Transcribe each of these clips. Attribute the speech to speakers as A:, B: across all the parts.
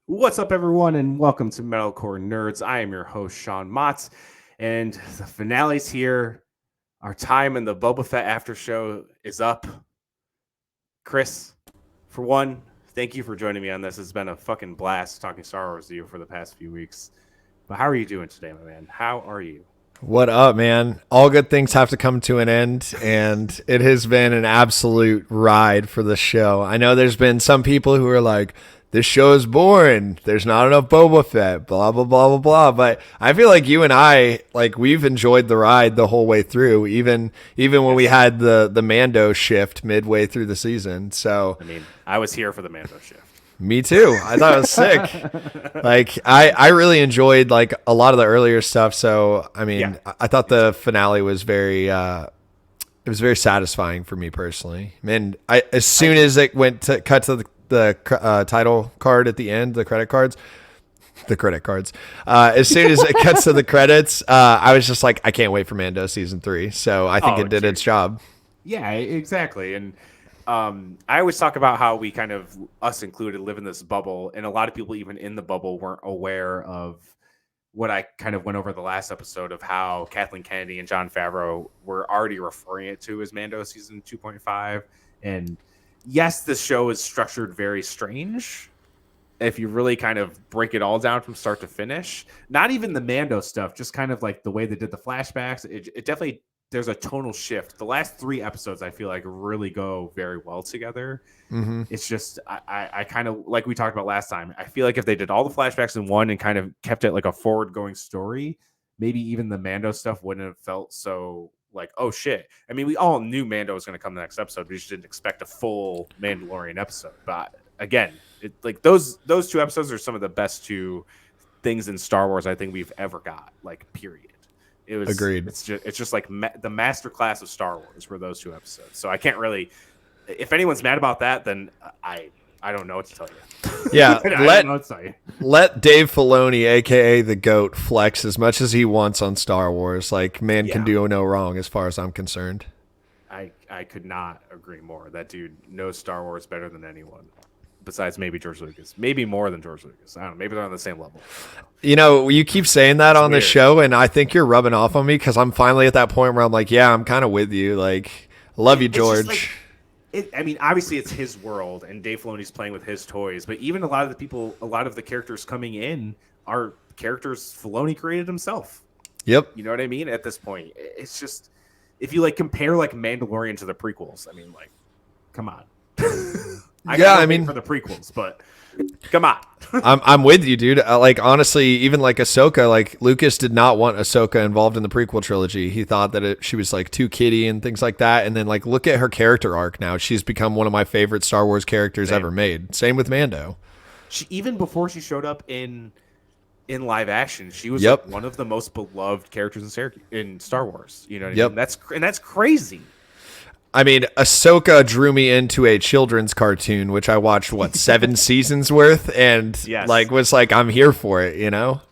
A: What's up, everyone, and welcome to Metalcore Nerds. I am your host, Sean Motz, and the finale's here. Our time in the Boba Fett after show is up. Chris, for one, thank you for joining me on this. It's been a fucking blast talking Star Wars to you for the past few weeks. But how are you doing today, my man? How are you?
B: What up, man? All good things have to come to an end, and it has been an absolute ride for the show. I know there's been some people who are like, this show is boring. There's not enough Boba Fett, blah, blah, blah, blah, blah. But I feel like you and I, like, we've enjoyed the ride the whole way through, even when we had the Mando shift midway through the season. So,
A: I mean, I was here for the Mando shift.
B: me too. I thought it was sick. Like I really enjoyed like a lot of the earlier stuff. So I mean,
A: Yeah.
B: I thought the finale was very it was very satisfying for me personally. And as soon as it went to cut to the title card at the end, the credit cards. As soon as it cuts to the credits, I was just like, I can't wait for Mando season 3. So I think it did its job.
A: Yeah, exactly. And I always talk about how we kind of, us included, live in this bubble, and a lot of people even in the bubble weren't aware of what I kind of went over the last episode of how Kathleen Kennedy and Jon Favreau were already referring it to as Mando season 2.5. And yes, this show is structured very strange. If you really kind of break it all down from start to finish, not even the Mando stuff, just kind of like the way they did the flashbacks, it definitely, there's a tonal shift. The last 3 episodes I feel like really go very well together.
B: Mm-hmm.
A: It's just I kind of, like we talked about last time, I feel like if they did all the flashbacks in one and kind of kept it like a forward going story, maybe even the Mando stuff wouldn't have felt so like, oh shit. I mean, we all knew Mando was going to come the next episode. We just didn't expect a full Mandalorian episode. But again, like those 2 episodes are some of the best 2 things in Star Wars I think we've ever got, like, period. It was
B: Agreed.
A: It's just like the master class of Star Wars were those 2 episodes. So I can't really, if anyone's mad about that, then I don't know what to tell you.
B: Yeah,
A: I don't know what to tell you.
B: let Dave Filoni, aka the GOAT, flex as much as he wants on Star Wars. Like, man can do no wrong as far as I'm concerned.
A: I could not agree more. That dude knows Star Wars better than anyone. Besides maybe George Lucas. Maybe more than George Lucas. I don't know. Maybe they're on the same level.
B: You know, you keep saying that on the
A: weird.
B: show, and I think you're rubbing off on me because I'm finally at that point where I'm like, yeah, I'm kind of with you. Like, love you,
A: It's just
B: George.
A: like, I mean, obviously it's his world, and Dave Filoni's playing with his toys. But even a lot of the characters coming in are characters Filoni created himself.
B: Yep.
A: You know what I mean? At this point, it's just, if you like compare like Mandalorian to the prequels, I mean, like, come on. I mean, for the prequels, but come on.
B: I'm with you, dude. Like, honestly, even like Ahsoka, like Lucas did not want Ahsoka involved in the prequel trilogy. He thought that she was like too kiddie and things like that. And then like look at her character arc now. She's become one of my favorite Star Wars characters ever made. Same with Mando.
A: Even before she showed up in live action, she was like one of the most beloved characters in Star Wars. You know what I mean? That's crazy.
B: I mean, Ahsoka drew me into a children's cartoon, which I watched, 7 seasons worth, and was like, I'm here for it, you know?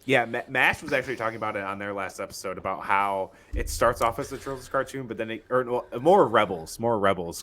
A: Yeah, MASH was actually talking about it on their last episode about how it starts off as a children's cartoon, but then more Rebels,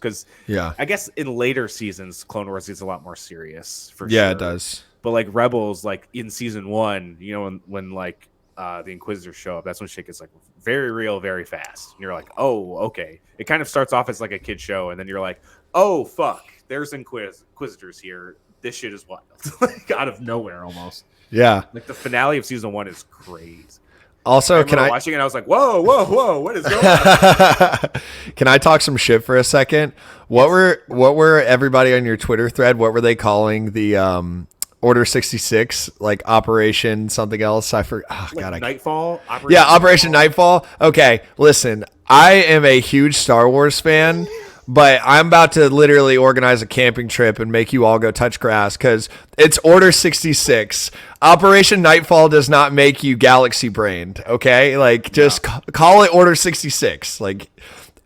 A: because I guess in later seasons, Clone Wars gets a lot more serious for sure.
B: Yeah, it does.
A: But like Rebels, like in season 1, you know, when like the Inquisitors show up, that's when shit gets like very real, very fast. And you're like, oh, okay. It kind of starts off as like a kid show, and then you're like, oh fuck, there's Inquisitors here. This shit is wild, like out of nowhere almost.
B: Yeah,
A: like the finale of season 1 is crazy.
B: Also,
A: can I watching it? I was like, whoa, what is going on?
B: Can I talk some shit for a second? What were everybody on your Twitter thread? What were they calling the Order 66, like Operation something else? I forgot. Oh,
A: like
B: God,
A: Nightfall?
B: Operation Nightfall. Okay, listen, I am a huge Star Wars fan, but I'm about to literally organize a camping trip and make you all go touch grass because it's Order 66. Operation Nightfall does not make you galaxy brained, okay? Like, just call it Order 66. Like,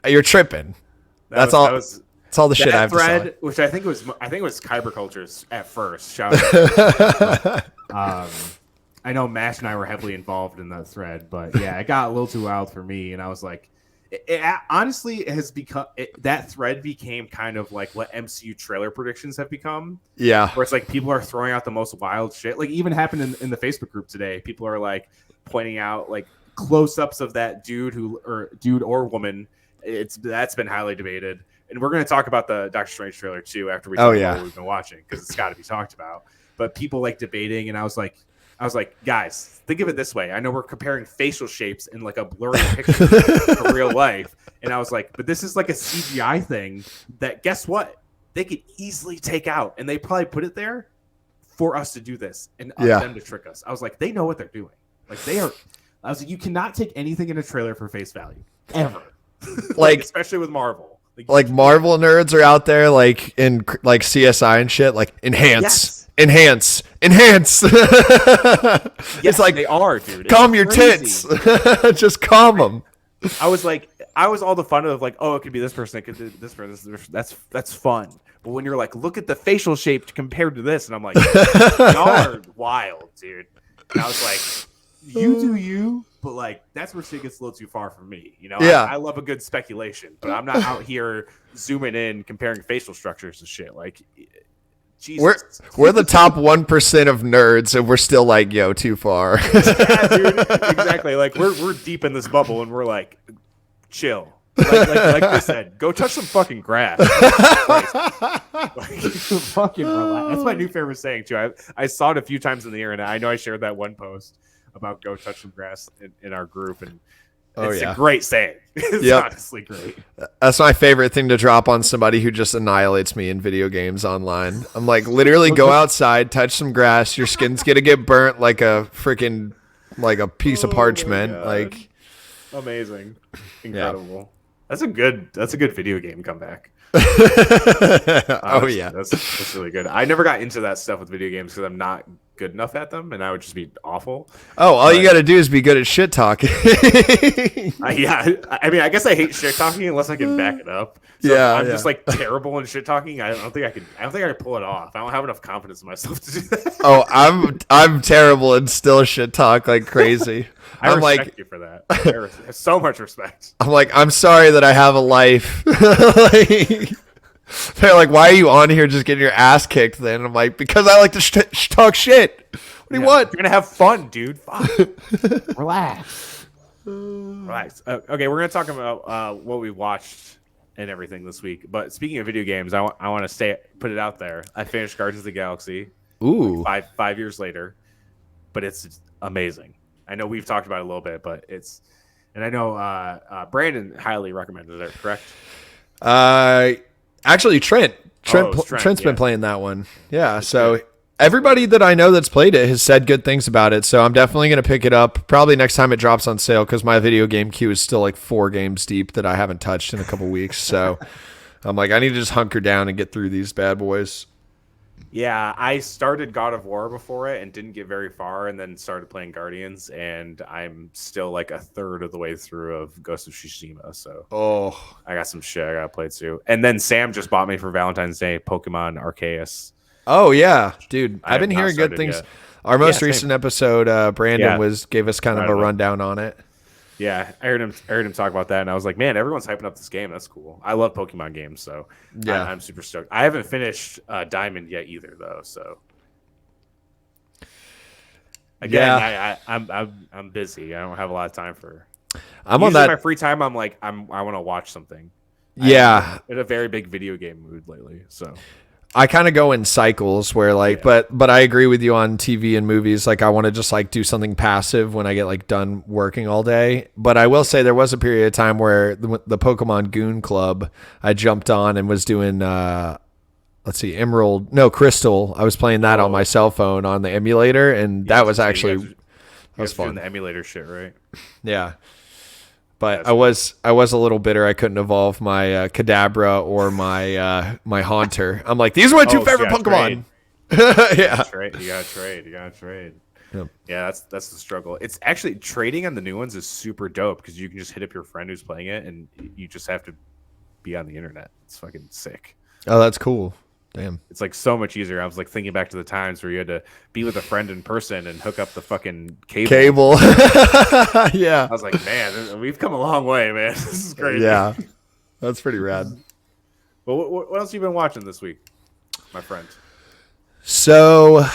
B: you're tripping. That's all the shit I have
A: thread,
B: to say.
A: Which I think it was Kyber Cultures at first. Shout out. I know Mash and I were heavily involved in that thread, but yeah, it got a little too wild for me, and I was like, honestly has become that thread became kind of like what MCU trailer predictions have become.
B: Yeah.
A: Where it's like people are throwing out the most wild shit. Like even happened in the Facebook group today. People are like pointing out like close-ups of that dude or woman. That's been highly debated. And we're going to talk about the Doctor Strange trailer too after we talk about what we've been watching, because it's got to be talked about. But people like debating, and I was like, guys, think of it this way. I know we're comparing facial shapes in like a blurry picture to real life. And I was like, but this is like a CGI thing that, guess what? They could easily take out. And they probably put it there for us to do this and them to trick us. I was like, they know what they're doing. Like I was like, you cannot take anything in a trailer for face value. Ever. Like especially with Marvel.
B: Like Marvel nerds are out there like in like CSI and shit, like enhance. Yes, it's like
A: they are, dude.
B: Calm your tits. Just calm them.
A: I was all the fun of like, oh, it could be this person, it could be this person. That's fun. But when you're like, look at the facial shape compared to this, and I'm like, y'all are wild, dude. And I was like, you do you, but like that's where shit gets a little too far for me. You know, I love a good speculation, but I'm not out here zooming in comparing facial structures and shit. Like, Jesus.
B: We're the top 1% of nerds, and we're still like, yo, too far.
A: Yeah, dude. Exactly. Like we're deep in this bubble, and we're like, chill. Like I said, go touch some fucking grass. Like, fucking relax. That's my new favorite saying too. I saw it a few times in the internet. I know I shared that one post about go touch some grass in our group, and it's a great saying. It's honestly great.
B: That's my favorite thing to drop on somebody who just annihilates me in video games online. I'm like, literally go outside, touch some grass. Your skin's gonna get burnt like a freaking like a piece of parchment. Like
A: amazing, incredible. Yeah. That's a good video game comeback. That's really good. I never got into that stuff with video games because I'm not good enough at them, and I would just be awful.
B: All you got to do is be good at shit talking.
A: Yeah, I mean, I guess I hate shit talking unless I can back it up. So I'm just like terrible in shit talking. I don't think I can pull it off. I don't have enough confidence in myself to do that.
B: Oh, I'm terrible and still shit talk like crazy.
A: I respect you for that. I have so much respect.
B: I'm like, I'm sorry that I have a life. They're like, why are you on here just getting your ass kicked then? I'm like, because I like to talk shit. What do you want?
A: You're going to have fun, dude. Relax. Okay, we're going to talk about what we watched and everything this week. But speaking of video games, I want to put it out there. I finished Guardians of the Galaxy.
B: Ooh.
A: Like five years later. But it's amazing. I know we've talked about it a little bit, but and I know Brandon highly recommended it, correct?
B: Actually, Trent's been playing that one. Yeah, so everybody that I know that's played it has said good things about it, so I'm definitely going to pick it up probably next time it drops on sale, because my video game queue is still like 4 games deep that I haven't touched in a couple weeks, so I'm like, I need to just hunker down and get through these bad boys.
A: Yeah, I started God of War before it and didn't get very far, and then started playing Guardians, and I'm still like a third of the way through of Ghost of Tsushima. So I got some shit I got to play too. And then Sam just bought me for Valentine's Day Pokemon Arceus.
B: Oh yeah, dude, I've been hearing good things. Yet. Our most recent episode, Brandon gave us kind of a rundown on it.
A: Yeah, I heard him talk about that, and I was like, man, everyone's hyping up this game. That's cool. I love Pokemon games, so I'm super stoked. I haven't finished Diamond yet either, though. So again, I'm busy. I don't have a lot of time for.
B: I'm on that.
A: In my free time, I'm like, I want to watch something.
B: Yeah,
A: I'm in a very big video game mood lately, so.
B: I kind of go in cycles where like, but I agree with you on TV and movies. Like I want to just like do something passive when I get like done working all day. But I will say there was a period of time where the Pokemon Goon Club, I jumped on and was doing, Crystal. I was playing that on my cell phone on the emulator, and that was actually, that was fun.
A: Doing the emulator shit, right?
B: Yeah. But I was a little bitter I couldn't evolve my Kadabra or my my Haunter. I'm like, these are my two favorite Pokemon.
A: Yeah, you gotta trade.
B: Yep.
A: Yeah, that's the struggle. It's actually trading on the new ones is super dope because you can just hit up your friend who's playing it, and you just have to be on the internet. It's fucking sick.
B: Oh, that's cool. Damn.
A: It's like so much easier. I was like thinking back to the times where you had to be with a friend in person and hook up the fucking cable.
B: Yeah.
A: I was like, man, we've come a long way, man. This is crazy.
B: Yeah. That's pretty rad.
A: Well, what else have you been watching this week, my friend?
B: So,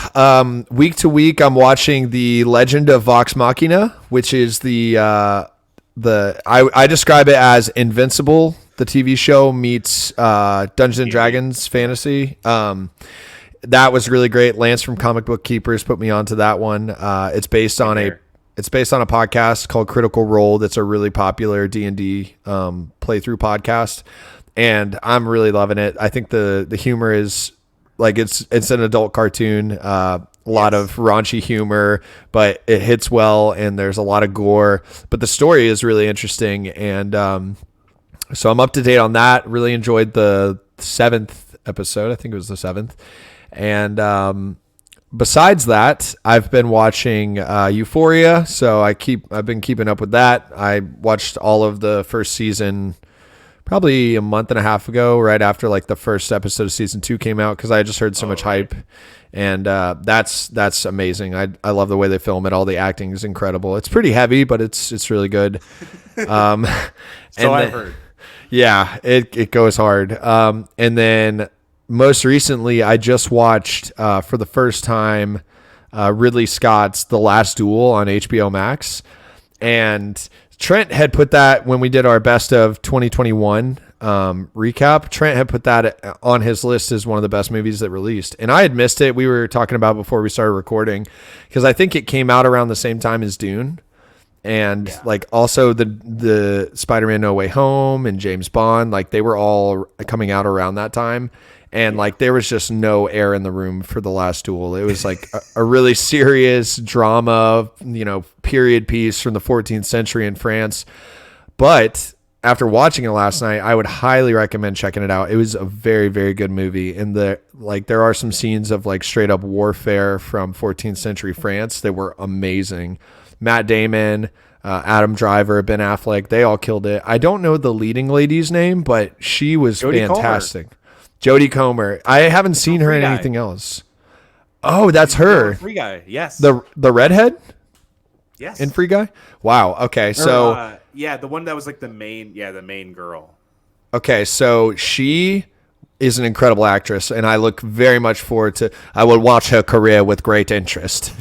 B: week to week, I'm watching The Legend of Vox Machina, which is I describe it as Invincible, the TV show, meets Dungeons and Dragons fantasy. That was really great. Lance from Comic Book Keepers put me onto that one. It's based on a podcast called Critical Role. That's a really popular D&D playthrough podcast, and I'm really loving it. I think the humor is like it's an adult cartoon. A lot of raunchy humor, but it hits well, and there's a lot of gore. But the story is really interesting, and so I'm up to date on that. Really enjoyed the 7th episode. I think it was the 7th. And besides that, I've been watching Euphoria, so I've been keeping up with that. I watched all of the first season probably a month and a half ago, right after like the first episode of season 2 came out, because I just heard so much hype, and that's amazing. I love the way they film it. All the acting is incredible. It's pretty heavy, but it's really good.
A: I've heard.
B: Yeah, it goes hard. And then most recently, I just watched for the first time Ridley Scott's The Last Duel on HBO Max, and Trent had put that when we did our best of 2021 recap. Trent had put that on his list as one of the best movies that released, and I had missed it. We were talking about before we started recording, because I think it came out around the same time as Dune, and like also the Spider-Man No Way Home and James Bond, like they were all coming out around that time. And like there was just no air in the room for The Last Duel. It was like a really serious drama, period piece from the 14th century in France. But after watching it last night, I would highly recommend checking it out. It was a very, very good movie. And there are some scenes of like straight up warfare from 14th century France that were amazing. Matt Damon, Adam Driver, Ben Affleck, they all killed it. I don't know the leading lady's name, but she was fantastic. Jodie Comer. I haven't seen her in anything else. Oh, that's her.
A: Free Guy. Yes.
B: The redhead?
A: Yes.
B: In Free Guy? Wow. Okay. So
A: the one that was like the main girl.
B: Okay, so she is an incredible actress, and I look very much forward to. I will watch her career with great interest.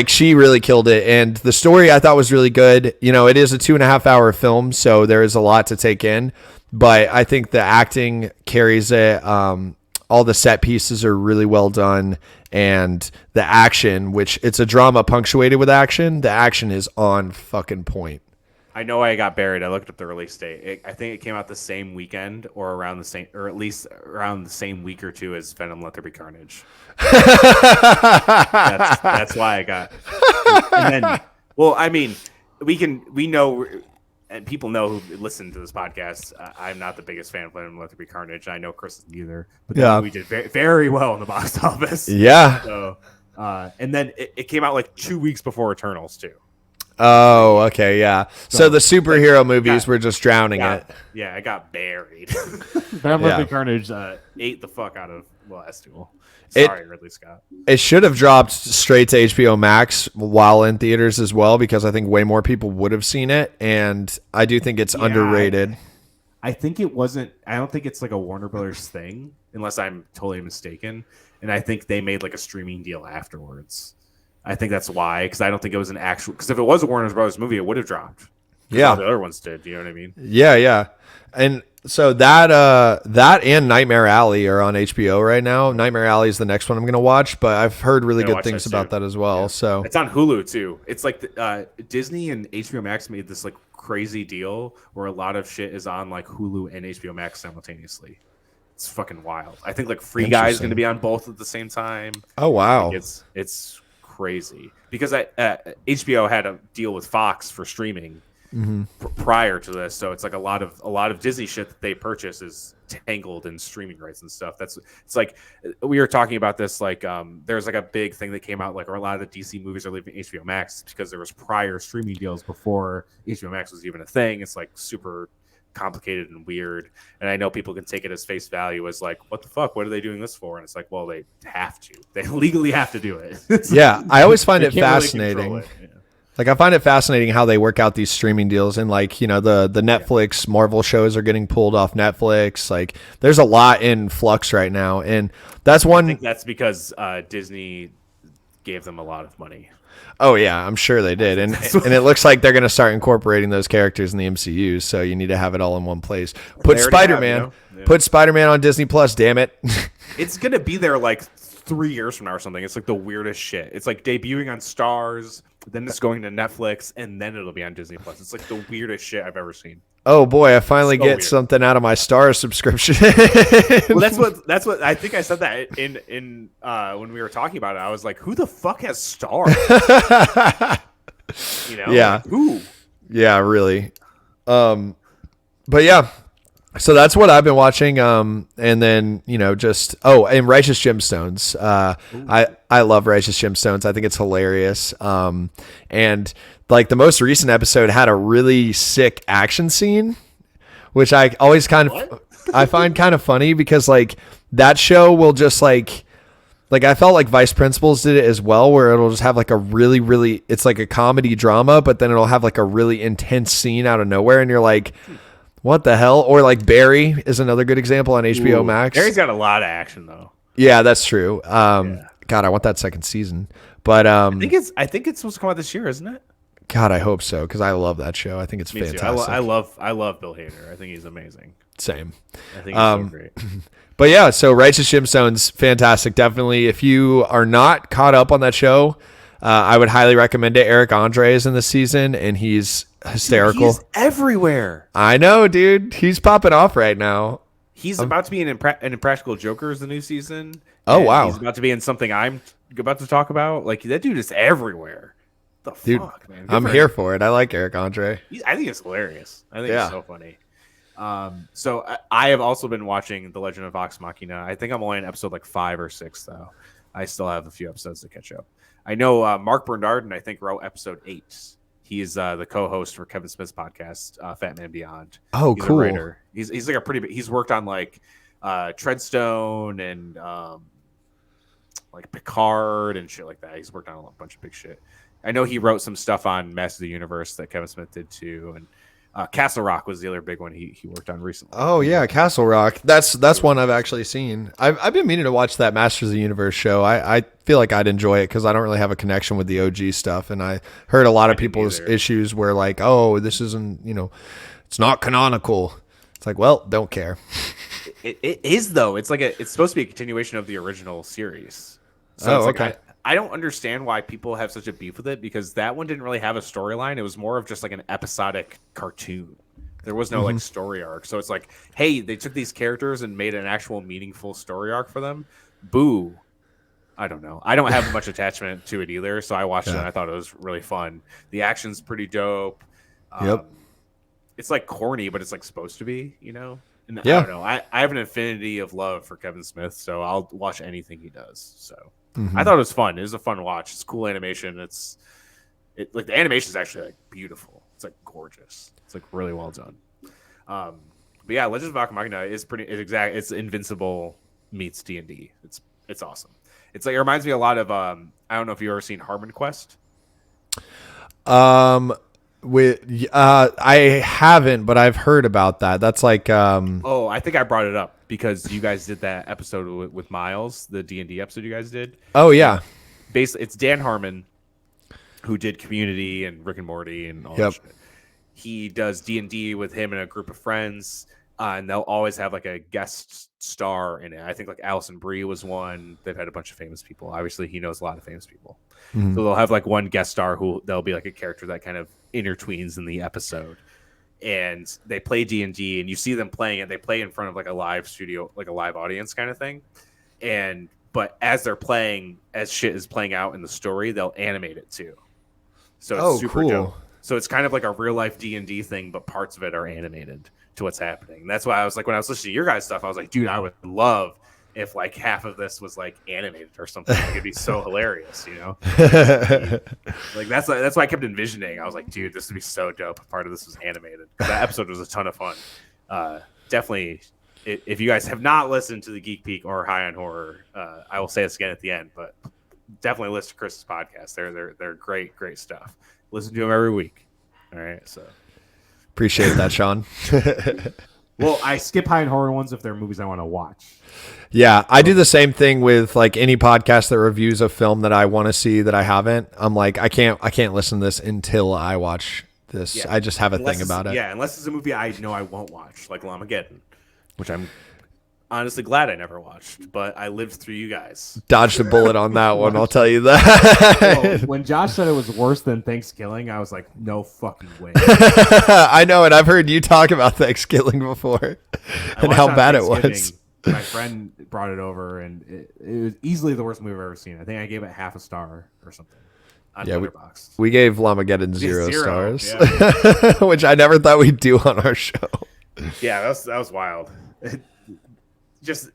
B: She really killed it, and the story I thought was really good. It is a 2.5 hour film, so there is a lot to take in. But I think the acting carries it. All the set pieces are really well done, and the action, which it's a drama punctuated with action, the action is on fucking point.
A: I know I got buried. I looked up the release date. I think it came out the same weekend, or around the same, or at least around the same week or two as Venom: Let There Be Carnage. That's why I got. And then, well, I mean, we know. And people know who listen to this podcast. I'm not the biggest fan of Venom: Let There Be Carnage. I know Chris isn't either. But we did very, very well in the box office.
B: Yeah.
A: So, and then it came out like 2 weeks before Eternals too.
B: Oh, okay, yeah. So the superhero movies were just drowning it.
A: Yeah, I got buried. Venom: Let There Be Carnage ate the fuck out of The Last Duel. Sorry, Ridley Scott.
B: It should have dropped straight to HBO Max while in theaters as well, because I think way more people would have seen it, and I do think it's underrated.
A: I think it wasn't. I don't think it's like a Warner Brothers thing, unless I'm totally mistaken. And I think they made like a streaming deal afterwards. I think that's why, because I don't think it was an actual. Because if it was a Warner Brothers movie, it would have dropped.
B: Yeah,
A: all the other ones did. You know what I mean?
B: Yeah. And so that and Nightmare Alley are on HBO right now. Nightmare Alley is the next one I'm going to watch, but I've heard really good things about that as well. Yeah. So
A: it's on Hulu too. It's like Disney and HBO Max made this like crazy deal where a lot of shit is on like Hulu and HBO Max simultaneously. It's fucking wild. I think like Free Guy is going to be on both at the same time.
B: Oh wow,
A: like, it's crazy because HBO had a deal with Fox for streaming. Prior to this, so it's like a lot of Disney shit that they purchase is tangled in streaming rights and stuff. It's like we were talking about this. Like there's like a big thing that came out, like, or a lot of the DC movies are leaving HBO Max because there was prior streaming deals before HBO Max was even a thing. It's like super complicated and weird. And I know people can take it as face value as like, what the fuck? What are they doing this for? And it's like, well, they have to. They legally have to do it.
B: Yeah, I always find it
A: can't really
B: fascinating.
A: control it. Yeah.
B: Like, I find it fascinating how they work out these streaming deals, and like, you know, the Netflix Marvel shows are getting pulled off Netflix. Like, there's a lot in flux right now, and that's one.
A: I think that's because Disney gave them a lot of money.
B: Oh yeah, I'm sure they did, and it looks like they're going to start incorporating those characters in the MCU. So you need to have it all in one place. Put Spider-Man, put Spider-Man on Disney Plus. Damn it!
A: It's gonna be there like 3 years from now or something. It's like the weirdest shit. It's like debuting on Stars, then it's going to Netflix, and then it'll be on Disney Plus. It's like the weirdest shit I've ever seen.
B: Oh boy, I finally get something out of my Stars subscription.
A: Well, that's what I think I said that in when we were talking about it. I was like, who the fuck has Stars? You know?
B: Yeah.
A: Like, who? Yeah,
B: really. But yeah. So that's what I've been watching. And then, you know, just and Righteous Gemstones. I love Righteous Gemstones. I think it's hilarious. And like the most recent episode had a really sick action scene, which I always I find kind of funny because like that show will just like I felt like Vice Principals did it as well, where it'll just have like a really, really, it's like a comedy drama, but then it'll have like a really intense scene out of nowhere. And you're like, what the hell? Or like Barry is another good example on HBO Max.
A: Barry's got a lot of action though.
B: Yeah, that's true. God, I want that second season. But I
A: think it's supposed to come out this year, isn't it?
B: God, I hope so, because I love that show. I think it's fantastic.
A: I love Bill Hader. I think he's amazing.
B: Same.
A: I think he's so great.
B: But yeah, so Righteous Gemstones, fantastic. Definitely, if you are not caught up on that show, I would highly recommend it. Eric Andre is in this season, and he's hysterical.
A: He's everywhere.
B: I know, dude. He's popping off right now.
A: He's about to be in Impractical Jokers, the new season.
B: Oh, wow.
A: He's about to be in something I'm about to talk about. Like, that dude is everywhere. The
B: dude,
A: fuck, man?
B: I'm here for it. I like Eric Andre.
A: I think it's hilarious. I think it's so funny. So I have also been watching The Legend of Vox Machina. I think I'm only in episode like 5 or 6 though. I still have a few episodes to catch up. I know Mark Bernardin, I think, wrote episode 8. He's the co-host for Kevin Smith's podcast, Fat Man Beyond.
B: Oh,
A: he's
B: cool.
A: A writer. He's like a pretty. He's worked on like Treadstone and like Picard and shit like that. He's worked on a bunch of big shit. I know he wrote some stuff on Masters of the Universe that Kevin Smith did too, and Castle Rock was the other big one he worked on recently.
B: Oh yeah, Castle Rock. That's one I've actually seen. I've been meaning to watch that Masters of the Universe show. I feel like I'd enjoy it because I don't really have a connection with the OG stuff, and I heard a lot of people's issues where like, oh, this isn't, it's not canonical. It's like, well, don't care.
A: It is though. It's like it's supposed to be a continuation of the original series. So
B: okay.
A: I don't understand why people have such a beef with it, because that one didn't really have a storyline. It was more of just like an episodic cartoon. There was no like story arc. So it's like, hey, they took these characters and made an actual meaningful story arc for them. Boo. I don't know. I don't have much attachment to it either. So I watched it and I thought it was really fun. The action's pretty dope.
B: Yep.
A: It's like corny, but it's like supposed to be, And I don't know. I have an infinity of love for Kevin Smith, so I'll watch anything he does. So I thought it was fun. It was a fun watch. It's cool animation. Like the animation is actually like beautiful. It's like gorgeous. It's like really well done. But yeah, Legends of Vox Machina is it's Invincible meets D&D. It's awesome. It's like, it reminds me a lot of I don't know if you've ever seen Harmon Quest.
B: I haven't, but I've heard about that. That's like
A: Oh, I think I brought it up because you guys did that episode with Miles, the D&D episode you guys did.
B: Oh yeah.
A: Basically, it's Dan Harmon who did Community and Rick and Morty and all that shit. He does D&D with him and a group of friends, and they'll always have like a guest star in it. I think like Alison Brie was one. They've had a bunch of famous people. Obviously, he knows a lot of famous people. So they'll have like one guest star who they'll be like a character that kind of intertwines in the episode. And they play D&D, and you see them playing it. They play in front of like a live studio, like a live audience kind of thing. But as they're playing, as shit is playing out in the story, they'll animate it too. So it's super dope. So it's kind of like a real life D&D thing, but parts of it are animated to what's happening. And that's why I was like, when I was listening to your guys' stuff, I was like, dude, I would love if like half of this was like animated or something. Like, it'd be so hilarious, you know. Like that's why I kept envisioning. I was like, dude, this would be so dope if part of this was animated. That episode was a ton of fun. Definitely, if you guys have not listened to the Geek Peak or High on Horror, I will say this again at the end, but definitely listen to Chris's podcast. They're great stuff. Listen to them every week. All right, so
B: appreciate that, Sean.
C: Well, I skip High on Horror ones if they're movies I want to watch.
B: Yeah, I do the same thing with like any podcast that reviews a film that I want to see that I haven't. I'm like, I can't listen to this until I watch this.
A: Yeah.
B: I just have a thing about it.
A: Yeah, unless it's a movie I know I won't watch, like Lamageddon, which I'm honestly glad I never watched, but I lived through you guys.
B: Dodged a bullet on that one, I'll tell you that.
C: Well, when Josh said it was worse than Thanksgiving, I was like, no fucking way.
B: I know, and I've heard you talk about Thanksgiving before and how bad it was.
C: My friend brought it over, and it was easily the worst movie I've ever seen. I think I gave it half a star or something.
B: Yeah, we gave Lamageddon 0 stars,
A: yeah.
B: which I never thought we'd do on our show.
A: Yeah, that was wild. Just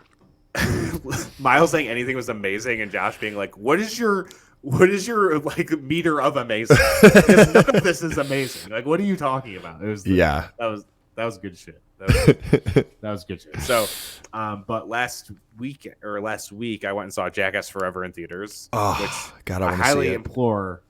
A: Miles saying anything was amazing, and Josh being like, "What is your like meter of amazing? Because none of this is amazing. Like, what are you talking about?" That was good shit. That was good shit. So, but last week I went and saw Jackass Forever in theaters, which
B: God,
A: I highly implore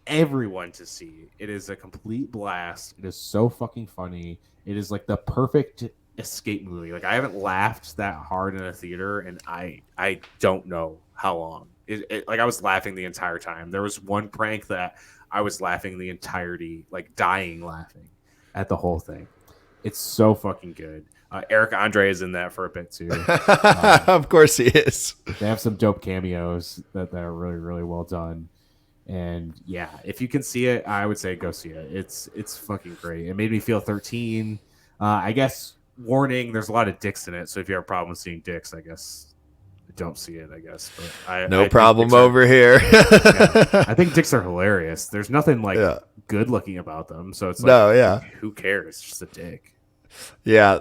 A: everyone to see. It is a complete blast.
C: It is so fucking funny. It is like the perfect escape movie. Like, I haven't laughed that hard in a theater, and I don't know how long. Like, I was laughing the entire time. There was one prank that I was laughing the entirety, like dying laughing at the whole thing. It's so fucking good. Eric Andre is in that for a bit too.
B: Of course he is.
C: They have some dope cameos that are really, really well done. And yeah, if you can see it, I would say go see it. It's fucking great. It made me feel 13. I guess, warning, there's a lot of dicks in it. So if you have a problem with seeing dicks, I guess don't see it, I guess. But
B: no problem over here.
C: Yeah, I think dicks are hilarious. There's nothing like good looking about them. So it's like, who cares? It's just a dick.
B: Yeah,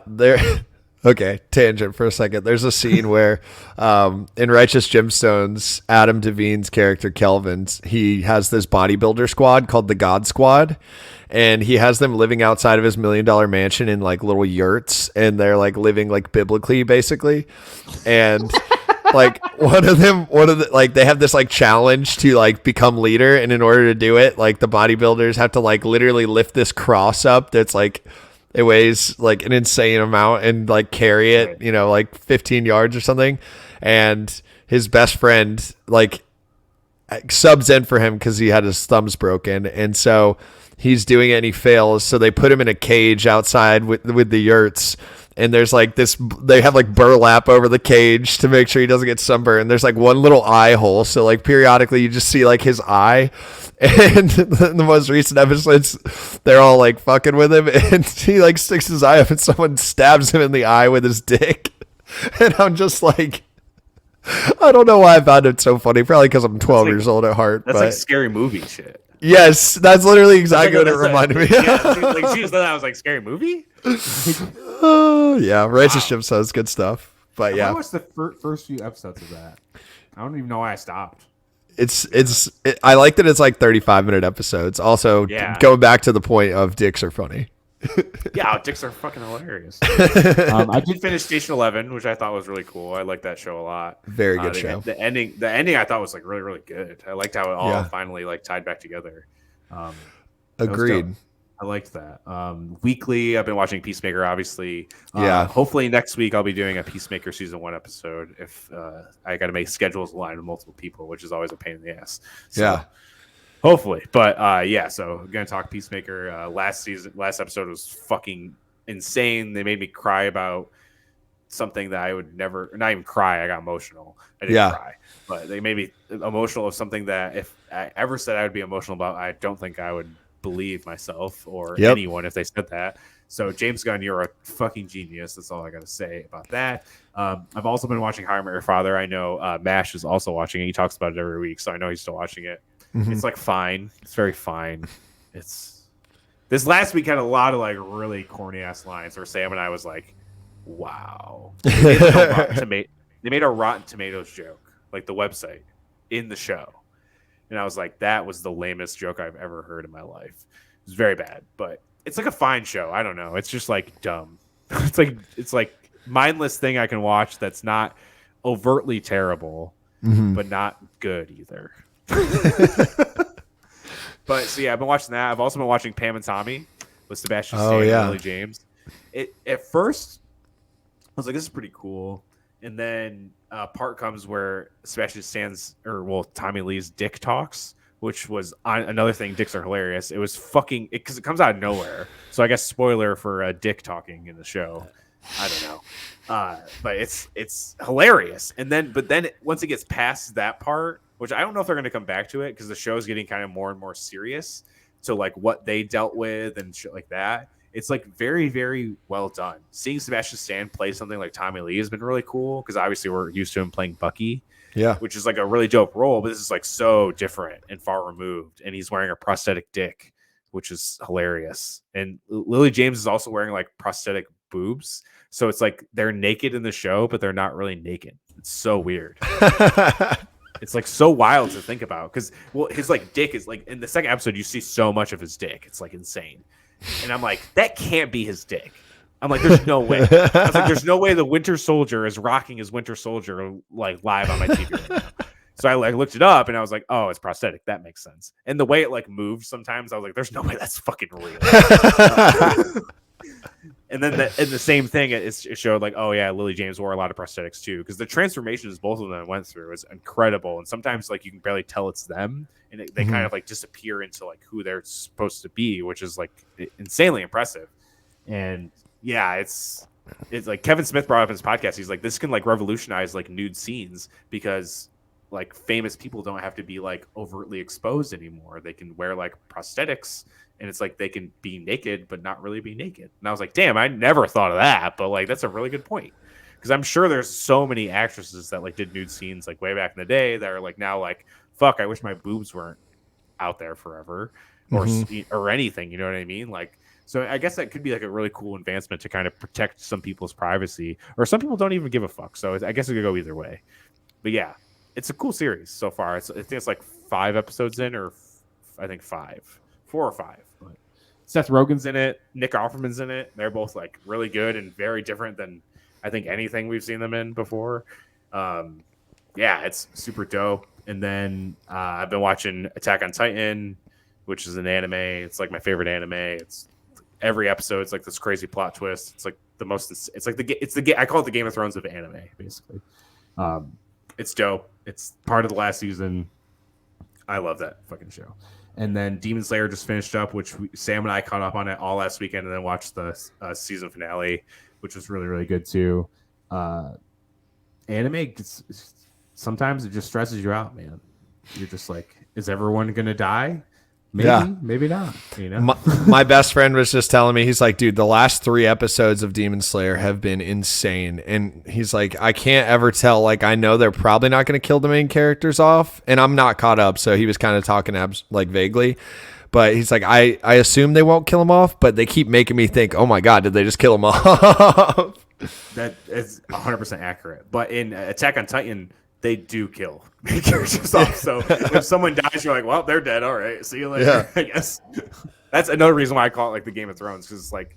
B: okay, tangent for a second. There's a scene where in Righteous Gemstones, Adam Devine's character Kelvin, he has this bodybuilder squad called the God Squad, and he has them living outside of his $1 million mansion in like little yurts, and they're like living like biblically basically. And like one of the like they have this like challenge to like become leader, and in order to do it, like the bodybuilders have to like literally lift this cross up that's like it weighs like an insane amount and like carry it, you know, like 15 yards or something. And his best friend like subs in for him because he had his thumbs broken. And so he's doing it and he fails. So they put him in a cage outside with the yurts. And there's like this, they have like burlap over the cage to make sure he doesn't get sunburned. And there's like one little eye hole. So like periodically you just see like his eye. And the most recent episodes, they're all like fucking with him. And he like sticks his eye up and someone stabs him in the eye with his dick. And I'm just like, I don't know why I found it so funny. Probably because I'm 12 years old at heart.
A: That's like scary movie shit.
B: Yes, that's literally exactly what it reminded me.
A: Yeah, like, geez, that was like scary movie.
B: Oh yeah, Righteous Gemstones, good stuff. But yeah,
C: I watched the first few episodes of that. I don't even know why I stopped.
B: I like that it's like 35-minute episodes. Also, going back to the point of dicks are funny.
A: Yeah, dicks are fucking hilarious. I did finish Station 11, which I thought was really cool. I liked that show a lot.
B: Very good show.
A: The ending I thought was like really, really good. I liked how it all finally like tied back together.
B: Agreed.
C: I liked that.
A: Weekly, I've been watching Peacemaker, obviously. Hopefully next week I'll be doing a Peacemaker season 1 episode. If I got to make schedules aligned with multiple people, which is always a pain in the ass. So, hopefully, but so I'm gonna talk Peacemaker. Last episode was fucking insane. They made me cry about something that I would never, not even cry. I got emotional. I didn't cry, but they made me emotional of something that if I ever said I would be emotional about, I don't think I would believe myself or anyone if they said that. So James Gunn, you're a fucking genius. That's all I got to say about that. I've also been watching How I Met Your Father. I know Mash is also watching it. He talks about it every week, so I know he's still watching it. Mm-hmm. It's like fine. It's very fine. This last week had a lot of like really corny ass lines where Sam and I was like, wow. They made a Rotten Tomatoes joke, like the website, in the show. And I was like, that was the lamest joke I've ever heard in my life. It was very bad, but it's like a fine show. I don't know. It's just like dumb. It's like mindless thing I can watch that's not overtly terrible, but not good either. But so yeah, I've been watching that. I've also been watching Pam and Tommy with Sebastian Stan and Lily James. At first, I was like, this is pretty cool. And then part comes where Sebastian Stan's, Tommy Lee's dick talks, which was another thing. Dicks are hilarious. It was fucking, because it comes out of nowhere. So I guess spoiler for dick talking in the show. I don't know. But it's hilarious. But then once it gets past that part, which I don't know if they're going to come back to it because the show's getting kind of more and more serious to like what they dealt with and shit like that. It's like very, very well done. Seeing Sebastian Stan play something like Tommy Lee has been really cool because obviously we're used to him playing Bucky, which is like a really dope role, but this is like so different and far removed. And he's wearing a prosthetic dick, which is hilarious. And Lily James is also wearing like prosthetic boobs. So it's like they're naked in the show, but they're not really naked. It's so weird. It's like so wild to think about because his like dick is like in the second episode you see so much of his dick. It's like insane. And I'm like, that can't be his dick. I'm like, there's no way. I was like, there's no way the Winter Soldier is rocking his Winter Soldier like live on my TV right now. So I like looked it up and I was like, oh, it's prosthetic. That makes sense. And the way it like moves sometimes, I was like, there's no way that's fucking real. And then the same thing, it showed like, oh yeah, Lily James wore a lot of prosthetics too, because the transformations both of them went through was incredible. And sometimes like you can barely tell it's them, and they kind of like disappear into like who they're supposed to be, which is like insanely impressive. And yeah, it's like Kevin Smith brought up in his podcast. He's like, this can like revolutionize like nude scenes because like famous people don't have to be like overtly exposed anymore. They can wear like prosthetics. And it's like they can be naked, but not really be naked. And I was like, damn, I never thought of that. But like, that's a really good point. Because I'm sure there's so many actresses that like did nude scenes like way back in the day that are like now like, fuck, I wish my boobs weren't out there forever or anything. You know what I mean? Like, so I guess that could be like a really cool advancement to kind of protect some people's privacy, or some people don't even give a fuck. So I guess it could go either way. But yeah, it's a cool series so far. I think it's like 5 episodes in, or I think 5. 4 or 5. But Seth Rogen's in it. Nick Offerman's in it. They're both like really good and very different than I think anything we've seen them in before. Yeah, it's super dope. And then I've been watching Attack on Titan, which is an anime. It's like my favorite anime. It's every episode. It's like this crazy plot twist. It's like the most. It's like I call it the Game of Thrones of anime, basically. It's dope. It's part of the last season. I love that fucking show. And then Demon Slayer just finished up, which Sam and I caught up on it all last weekend, and then watched the season finale, which was really, really good too. Anime, sometimes it just stresses you out, man. You're just like, is everyone going to die? Maybe, maybe not. You know,
B: my best friend was just telling me, he's like, dude, the last 3 episodes of Demon Slayer have been insane. And he's like, I can't ever tell. Like, I know they're probably not going to kill the main characters off, and I'm not caught up. So he was kind of talking like vaguely, but he's like, I assume they won't kill him off, but they keep making me think, oh my God, did they just kill him off?
A: That is 100% accurate. But in Attack on Titan, they do kill characters off. So if someone dies, you're like, well, they're dead. All right. See you later. Yeah. I guess that's another reason why I call it like the Game of Thrones, because it's like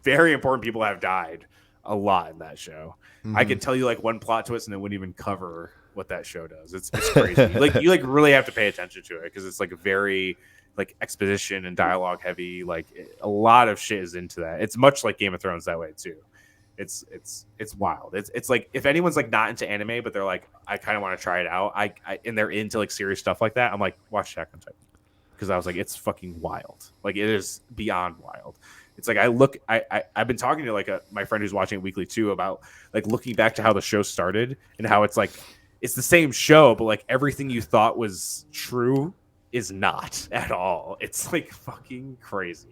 A: very important people have died a lot in that show. I could tell you like one plot twist and it wouldn't even cover what that show does. It's crazy. you really have to pay attention to it, because it's like a very like exposition and dialogue heavy. Like a lot of shit is into that. It's much like Game of Thrones that way too. It's wild. It's like if anyone's like not into anime, but they're like, I kind of want to try it out. And they're into like serious stuff like that. I'm like, watch Attack on Titan, because I was like, it's fucking wild. Like it is beyond wild. It's like I've been talking to like my friend who's watching it weekly too about like looking back to how the show started and how it's like it's the same show, but like everything you thought was true is not at all. It's like fucking crazy.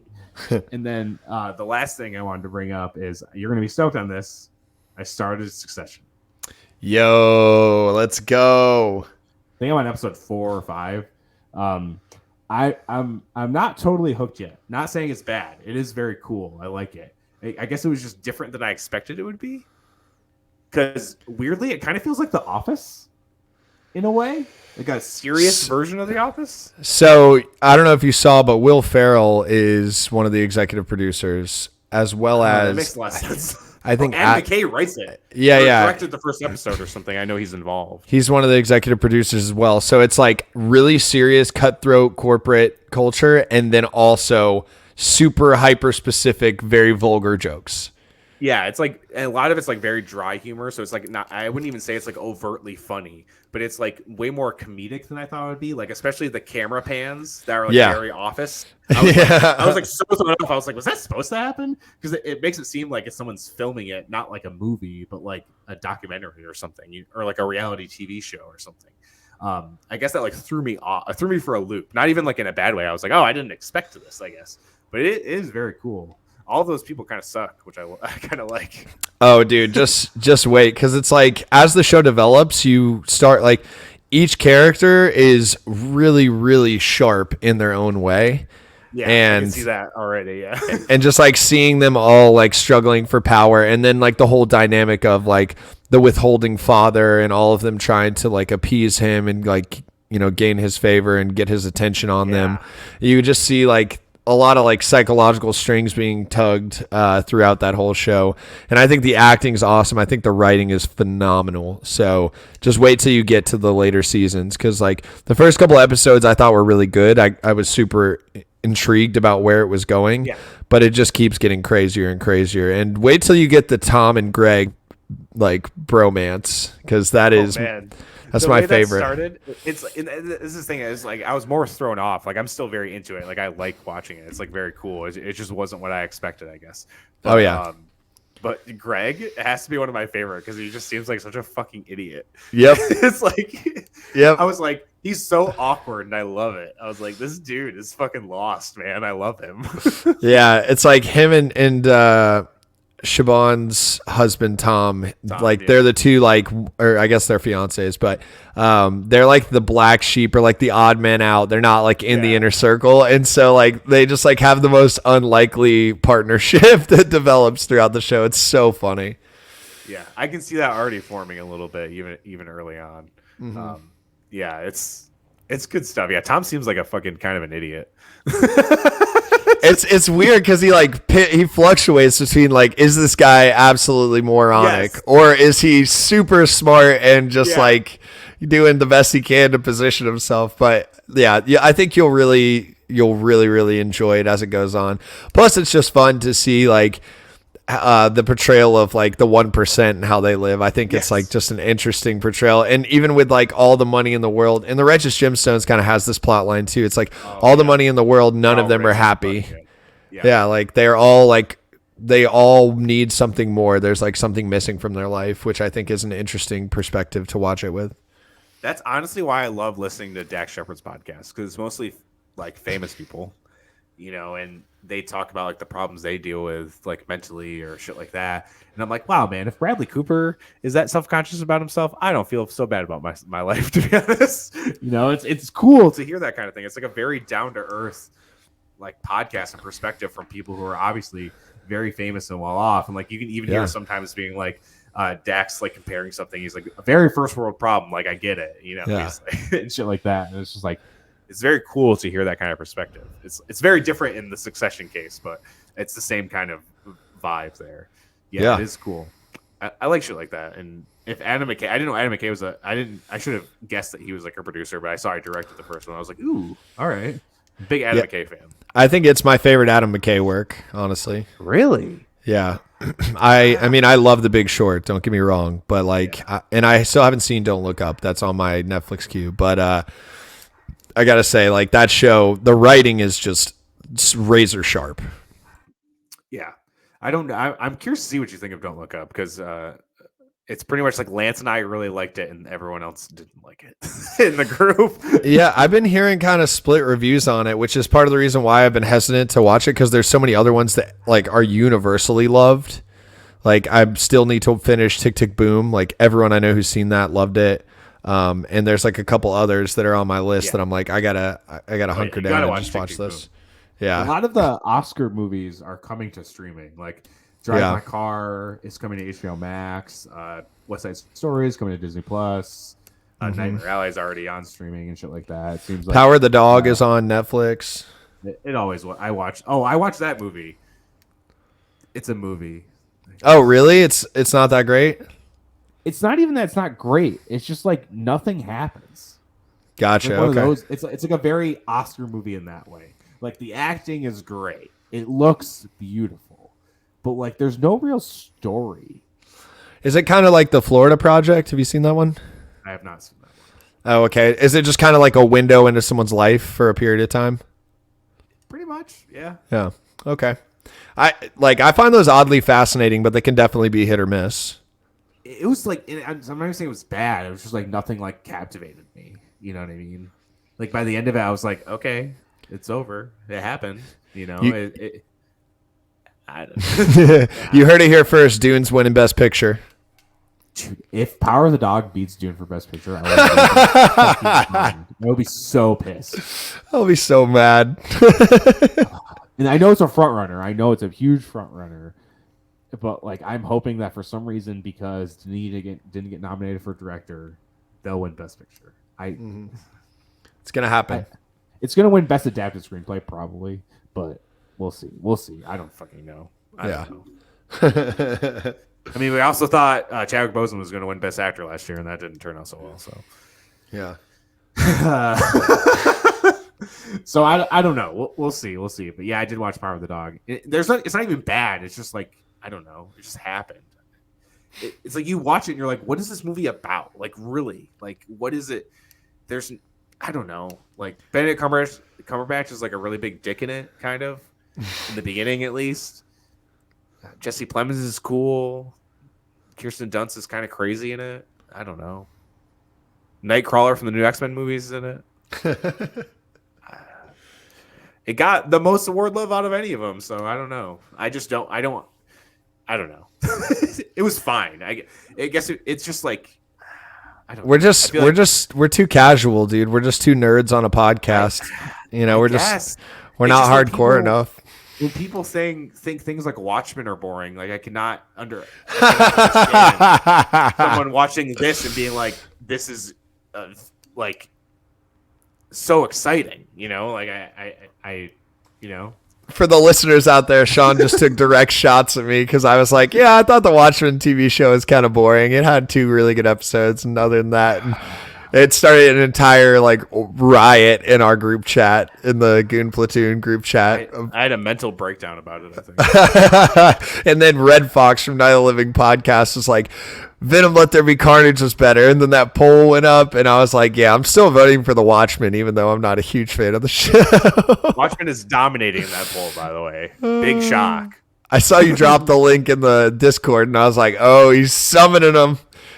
A: And then the last thing I wanted to bring up is, you're going to be stoked on this. I started Succession.
B: Yo, let's go.
C: I think I'm on episode 4 or 5. I'm not totally hooked yet. Not saying it's bad. It is very cool. I like it. I guess it was just different than I expected it would be. Because weirdly, it kind of feels like The Office in a way, like a serious version of The Office.
B: So I don't know if you saw, but Will Ferrell is one of the executive producers, as well as
C: that makes a lot of sense.
B: I think
C: Adam McKay writes it.
B: Yeah,
C: directed the first episode or something. I know he's involved.
B: He's one of the executive producers as well. So it's like really serious, cutthroat corporate culture, and then also super hyper specific, very vulgar jokes.
C: Yeah, it's like a lot of it's like very dry humor. So it's like not. I wouldn't even say it's like overtly funny, but it's like way more comedic than I thought it would be. Like especially the camera pans that are like very Office. I was like so thrown off. I was like, was that supposed to happen? Because it makes it seem like if someone's filming it, not like a movie, but like a documentary or something, or like a reality TV show or something. I guess that like threw me off, threw me for a loop. Not even like in a bad way. I was like, oh, I didn't expect this. I guess, but it is very cool. All of those people kind of suck, which I kind of like.
B: Oh, dude, just wait, because it's like as the show develops, you start like each character is really, really sharp in their own way.
C: Yeah, and I can see that already. Yeah,
B: and just like seeing them all like struggling for power, and then like the whole dynamic of like the withholding father and all of them trying to like appease him and like gain his favor and get his attention on them. You just see like a lot of like psychological strings being tugged throughout that whole show. And I think the acting is awesome. I think the writing is phenomenal. So just wait till you get to the later seasons. Cause like the first couple episodes I thought were really good. I was super intrigued about where it was going, but it just keeps getting crazier and crazier. And wait till you get the Tom and Greg like bromance. Cause that is, that's my favorite.
C: It's this thing is like I was more thrown off. Like I'm still very into it. Like I like watching it. It's like very cool. It just wasn't what I expected, I guess. But, but Greg has to be one of my favorite because he just seems like such a fucking idiot.
B: Yep.
C: It's like, I was like, he's so awkward and I love it. I was like, this dude is fucking lost, man. I love him.
B: Yeah, it's like him and Siobhan's husband Tom, like they're the two like, or I guess they're fiancés, but they're like the black sheep or like the odd man out. They're not like in the inner circle, and so like they just like have the most unlikely partnership that develops throughout the show. It's so funny.
C: Yeah, I can see that already forming a little bit, even early on. Mm-hmm. It's good stuff. Yeah, Tom seems like a fucking kind of an idiot.
B: It's weird because he fluctuates between like, is this guy absolutely moronic or is he super smart and just like doing the best he can to position himself? But yeah, I think you'll really enjoy it as it goes on. Plus, it's just fun to see like the portrayal of like the 1% and how they live. I think it's like just an interesting portrayal. And even with like all the money in the world, and the Righteous Gemstones kind of has this plot line too. It's like all the money in the world, none of them are happy. Like they're all like, they all need something more. There's like something missing from their life, which I think is an interesting perspective to watch it with.
C: That's honestly why I love listening to Dax Shepard's podcast, because it's mostly like famous people, and they talk about like the problems they deal with like mentally or shit like that. And I'm like, wow, man, if Bradley Cooper is that self-conscious about himself, I don't feel so bad about my life, to be honest. It's cool to hear that kind of thing. It's like a very down-to-earth like podcast and perspective from people who are obviously very famous and well off. And like you can even hear sometimes being like Dax like comparing something. He's like, a very first world problem. Like I get it, and shit like that. And it's just like, it's very cool to hear that kind of perspective. It's very different in the Succession case, but it's the same kind of vibe there. Yeah. It is cool. I like shit like that. And if Adam McKay, I didn't know Adam McKay was I should have guessed that he was like a producer, but I saw he directed the first one. I was like, ooh, all right. Big Adam McKay fan.
B: I think it's my favorite Adam McKay work, honestly.
C: Really?
B: Yeah. I mean, I love The Big Short, don't get me wrong, but like, and I still haven't seen Don't Look Up. That's on my Netflix queue, but I gotta say, like that show, the writing is just razor sharp.
C: Yeah. I'm curious to see what you think of Don't Look Up, because it's pretty much like Lance and I really liked it and everyone else didn't like it in the group.
B: Yeah, I've been hearing kind of split reviews on it, which is part of the reason why I've been hesitant to watch it, because there's so many other ones that like are universally loved. Like I still need to finish Tick Tick Boom. Like everyone I know who's seen that loved it. And there's like a couple others that are on my list that I'm like, I gotta hunker down and just watch this. Yeah.
C: A lot of the Oscar movies are coming to streaming. Like Drive
B: Yeah.
C: My Car is coming to HBO Max. West Side Story is coming to Disney Plus. Nightmare Alley is already on streaming and shit like that. It seems like
B: Power the Dog is on Netflix.
C: it always was. I watched that movie. It's a movie.
B: Oh, really? It's not that great?
C: It's not even that it's not great. It's just like nothing happens.
B: Gotcha.
C: Like one of
B: Okay.
C: those, it's like a very Oscar movie in that way. Like the acting is great. It looks beautiful. But like there's no real story.
B: Is it kind of like the Florida Project? Have you seen that one?
C: I have not seen that one.
B: Oh, okay. Is it just kind of like a window into someone's life for a period of time?
C: Pretty much, yeah.
B: Yeah. Okay. I find those oddly fascinating, but they can definitely be hit or miss.
C: It was like I'm not even saying it was bad. It was just like nothing like captivated me. You know what I mean? Like by the end of it, I was like, okay, it's over. It happened. You know. I don't know.
B: You heard it here first. Dune's winning Best Picture.
C: Dude, if Power of the Dog beats Dune for Best Picture, I would be so pissed.
B: I'll be so mad.
C: And I know it's a front runner. I know it's a huge front runner. But like, I'm hoping that for some reason, because didn't get nominated for director, they'll win Best Picture.
B: It's gonna happen.
C: It's gonna win Best Adapted Screenplay probably, but we'll see. We'll see. I don't fucking know. I don't know. I mean, we also thought Chadwick Boseman was going to win Best Actor last year, and that didn't turn out so well. So,
B: Yeah.
C: So I don't know. We'll see. We'll see. But yeah, I did watch Power of the Dog. It's not even bad. It's just like I don't know. It just happened. It's like you watch it and you're like, what is this movie about? Like really? Like what is it? I don't know. Like Benedict Cumberbatch is like a really big dick in it, kind of in the beginning at least. Jesse Plemons is cool. Kirsten Dunst is kind of crazy in it. I don't know. Nightcrawler from the new X-Men movies is in it. It got the most award love out of any of them, so I don't know. I don't know. It was fine. I guess it's just like I don't.
B: We're too casual, dude. We're just two nerds on a podcast. We're not hardcore enough.
C: When people think things like Watchmen are boring, like I cannot understand someone watching this and being like, "This is like so exciting," Like I
B: For the listeners out there, Sean just took direct shots at me because I was like, "Yeah, I thought the Watchmen TV show was kind of boring. It had 2 really good episodes, and other than that." It started an entire riot in our group chat, in the Goon Platoon group chat.
C: I had a mental breakdown about it, I
B: think. And then Red Fox from Night of the Living Podcast was like, Venom Let There Be Carnage was better. And then that poll went up, and I was like, yeah, I'm still voting for the Watchmen, even though I'm not a huge fan of the show.
C: Watchmen is dominating that poll, by the way. Big shock.
B: I saw you drop the link in the Discord, and I was like, oh, he's summoning them.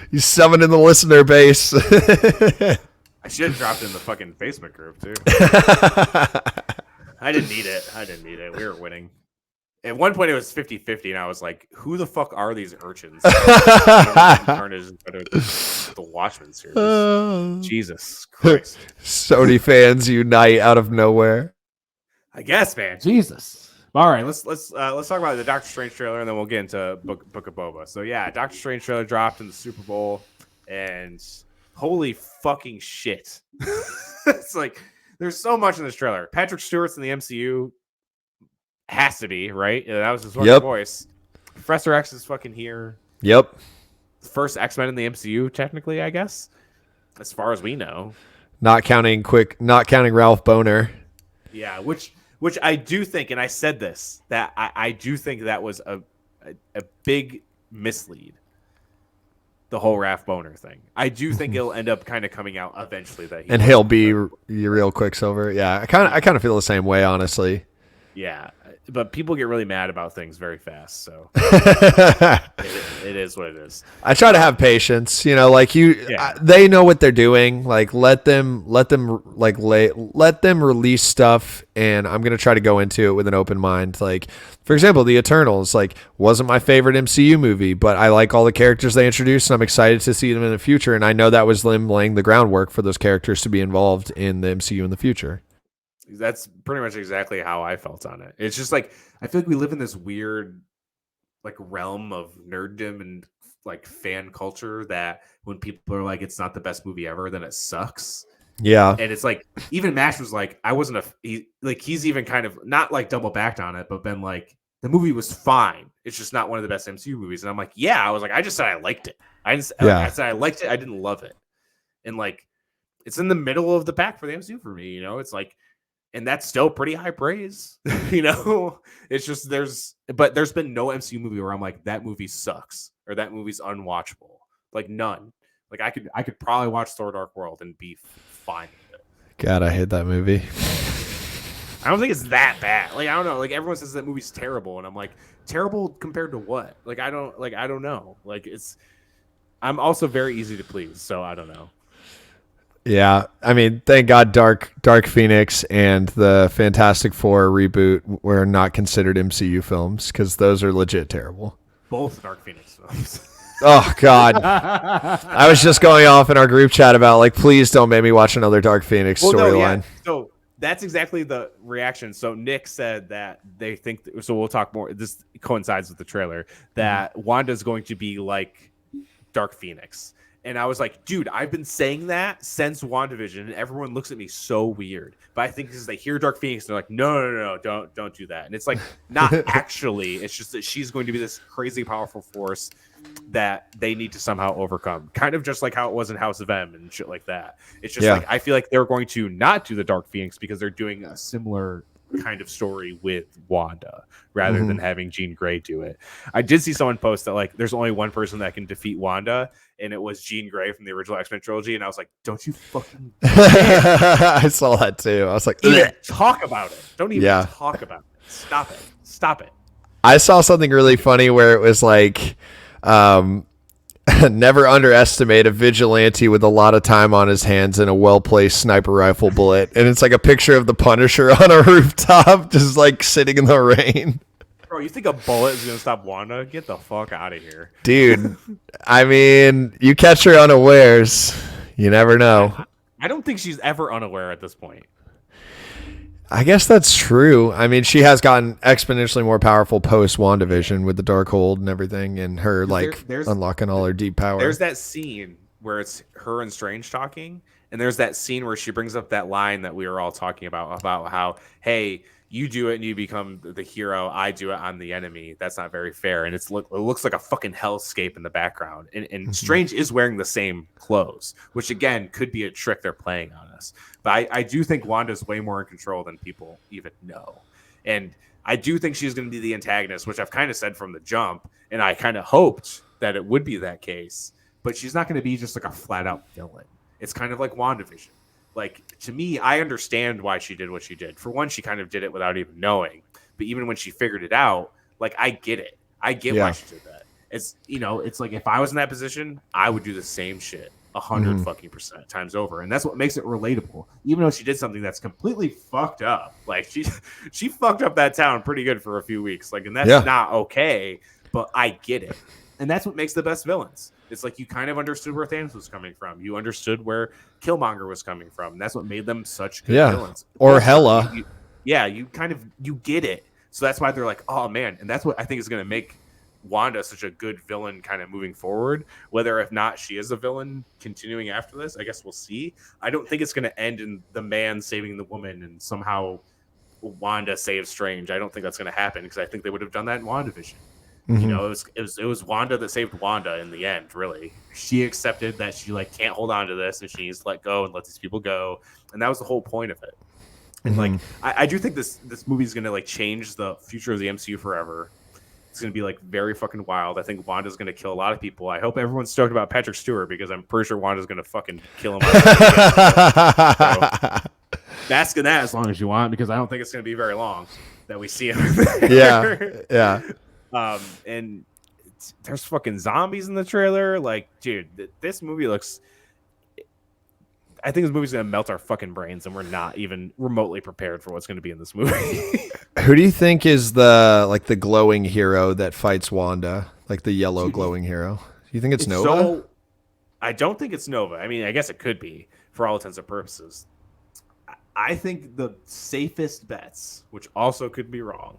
B: He's summoning the listener base.
C: I should have dropped it in the fucking Facebook group, too. I didn't need it. We were winning. At one point, it was 50-50, and I was like, who the fuck are these urchins? The Watchmen series. Jesus Christ.
B: Sony fans unite out of nowhere.
C: I guess, man. Jesus. All right, let's talk about the Doctor Strange trailer, and then we'll get into Book of Boba. So yeah, Doctor Strange trailer dropped in the Super Bowl, and holy fucking shit! It's like there's so much in this trailer. Patrick Stewart's in the MCU, has to be right. Yeah, that was his fucking voice. Professor X is fucking here.
B: Yep.
C: The first X-Men in the MCU, technically, I guess, as far as we know.
B: Not counting Ralph Boner.
C: Yeah, which I do think, and I said this, that I do think that was a big mislead. The whole Ralph Boner thing. I do think it'll end up kind of coming out eventually that
B: he'll be your real Quicksilver. Yeah, I kind of feel the same way, honestly.
C: Yeah, but people get really mad about things very fast, so it is what it is.
B: I try to have patience, they know what they're doing. Like let them release stuff, and I'm gonna try to go into it with an open mind. Like, for example, the Eternals wasn't my favorite MCU movie, but I like all the characters they introduced, and I'm excited to see them in the future. And I know that was them laying the groundwork for those characters to be involved in the MCU in the future.
C: That's pretty much exactly how I felt on it. It's just like I feel like we live in this weird
A: like realm of nerddom and like fan culture that when people are like it's not the best movie ever, then it sucks.
B: Yeah.
A: And it's like even Mash was like, I wasn't he's even kind of not like double backed on it, but been like the movie was fine. It's just not one of the best MCU movies. And I'm like, yeah, I was like, I just said I liked it. I said I liked it. I didn't love it. And like it's in the middle of the pack for the MCU for me, you know. It's like, and that's still pretty high praise, you know. It's just there's been no MCU movie where I'm like that movie sucks or that movie's unwatchable. Like none. Like I could probably watch Thor: Dark World and be fine with it.
B: God, I hate that movie.
A: I don't think it's that bad. Like I don't know. Like everyone says that movie's terrible, and I'm like, terrible compared to what? Like I don't know. Like I'm also very easy to please, so I don't know.
B: Yeah, I mean, thank God Dark Phoenix and the Fantastic Four reboot were not considered MCU films because those are legit terrible.
A: Both Dark Phoenix films.
B: Oh, God. I was just going off in our group chat about, like, please don't make me watch another Dark Phoenix storyline.
A: So that's exactly the reaction. So Nick said that they think, so we'll talk more. This coincides with the trailer, that Wanda's going to be like Dark Phoenix. And I was like, dude, I've been saying that since WandaVision, and everyone looks at me so weird. But I think because they hear Dark Phoenix, they're like, no, don't do that. And it's like, not actually. It's just that she's going to be this crazy powerful force that they need to somehow overcome. Kind of just like how it was in House of M and shit like that. It's just like, I feel like they're going to not do the Dark Phoenix because they're doing a similar kind of story with Wanda rather than having Jean Grey do it. I did see someone post that like there's only one person that can defeat Wanda, and it was Jean Grey from the original X-Men trilogy, and I was like, don't you fucking
B: I saw that too. I was like,
A: even talk about it. Don't even talk about it. Stop it.
B: I saw something really funny where it was like never underestimate a vigilante with a lot of time on his hands and a well-placed sniper rifle bullet. And it's like a picture of the Punisher on a rooftop, just like sitting in the rain.
A: Bro, you think a bullet is going to stop Wanda? Get the fuck out of here.
B: Dude, I mean, you catch her unawares. You never know.
A: I don't think she's ever unaware at this point.
B: I guess that's true. I mean, she has gotten exponentially more powerful post WandaVision with the Darkhold and everything, and her like unlocking all her deep power.
A: There's that scene where it's her and Strange talking, and there's that scene where she brings up that line that we were all talking about how, hey, you do it and you become the hero. I do it, I'm the enemy. That's not very fair. And it looks like a fucking hellscape in the background. And Strange is wearing the same clothes, which again could be a trick they're playing on us. But I do think Wanda's way more in control than people even know. And I do think she's going to be the antagonist, which I've kind of said from the jump. And I kind of hoped that it would be that case. But she's not going to be just like a flat out villain. It's kind of like WandaVision. Like, to me, I understand why she did what she did. For one, she kind of did it without even knowing. But even when she figured it out, like, I get it. I get why she did that. It's, you know, it's like if I was in that position, I would do the same shit 100 fucking % times over. And that's what makes it relatable. Even though she did something that's completely fucked up. Like, she fucked up that town pretty good for a few weeks. Like, and that's not okay. But I get it. And that's what makes the best villains. It's like you kind of understood where Thanos was coming from. You understood where Killmonger was coming from. And that's what made them such good villains.
B: Or Hela.
A: You get it. So that's why they're like, oh, man. And that's what I think is going to make Wanda such a good villain kind of moving forward. Whether if not she is a villain continuing after this, I guess we'll see. I don't think it's going to end in the man saving the woman and somehow Wanda saves Strange. I don't think that's going to happen because I think they would have done that in WandaVision. You know, it was Wanda that saved Wanda in the end, really. She accepted that she like can't hold on to this and she needs to let go and let these people go. And that was the whole point of it. And like I do think this movie is gonna like change the future of the MCU forever. It's gonna be like very fucking wild. I think Wanda's gonna kill a lot of people. I hope everyone's stoked about Patrick Stewart because I'm pretty sure Wanda's gonna fucking kill him. Bask in that as long as you want, because I don't think it's gonna be very long that we see him.
B: Yeah.
A: And there's fucking zombies in the trailer. Like, dude, this movie looks. I think this movie's gonna melt our fucking brains, and we're not even remotely prepared for what's gonna be in this movie.
B: Who do you think is the glowing hero that fights Wanda? Like the yellow glowing hero? Do you think it's Nova?
A: So, I don't think it's Nova. I mean, I guess it could be for all intents and purposes. I think the safest bets, which also could be wrong,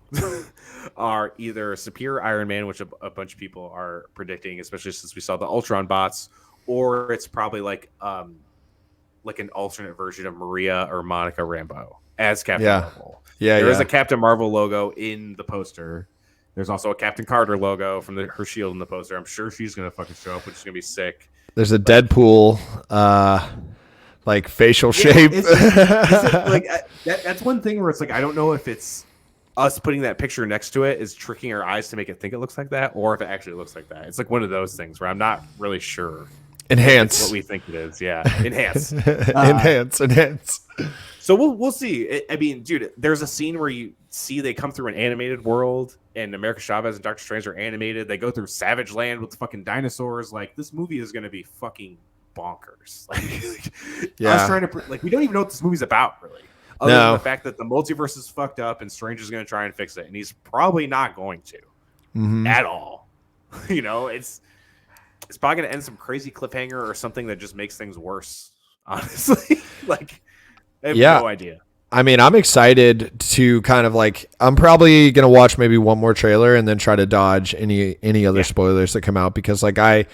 A: are either Superior Iron Man, which a bunch of people are predicting, especially since we saw the Ultron bots, or it's probably like an alternate version of Maria or Monica Rambeau as Captain Marvel. There is a Captain Marvel logo in the poster. There's also a Captain Carter logo from her shield in the poster. I'm sure she's gonna fucking show up, which is gonna be sick.
B: There's a Deadpool like facial shape.
A: That's one thing where it's like I don't know if it's us putting that picture next to it is tricking our eyes to make it think it looks like that, or if it actually looks like that. It's like one of those things where I'm not really sure.
B: Enhance
A: what we think it is. Yeah, enhance.
B: Enhance.
A: So we'll see. I mean, dude, there's a scene where you see they come through an animated world, and America Chavez and Doctor Strange are animated. They go through Savage Land with the fucking dinosaurs. Like, this movie is going to be fucking bonkers. Us trying to we don't even know what this movie's about, really. Other than the fact that the multiverse is fucked up and Strange is going to try and fix it, and he's probably not going to at all. It's probably going to end some crazy cliffhanger or something that just makes things worse. Honestly, I have no idea.
B: I mean, I'm excited to kind of I'm probably going to watch maybe one more trailer and then try to dodge any other spoilers that come out, because I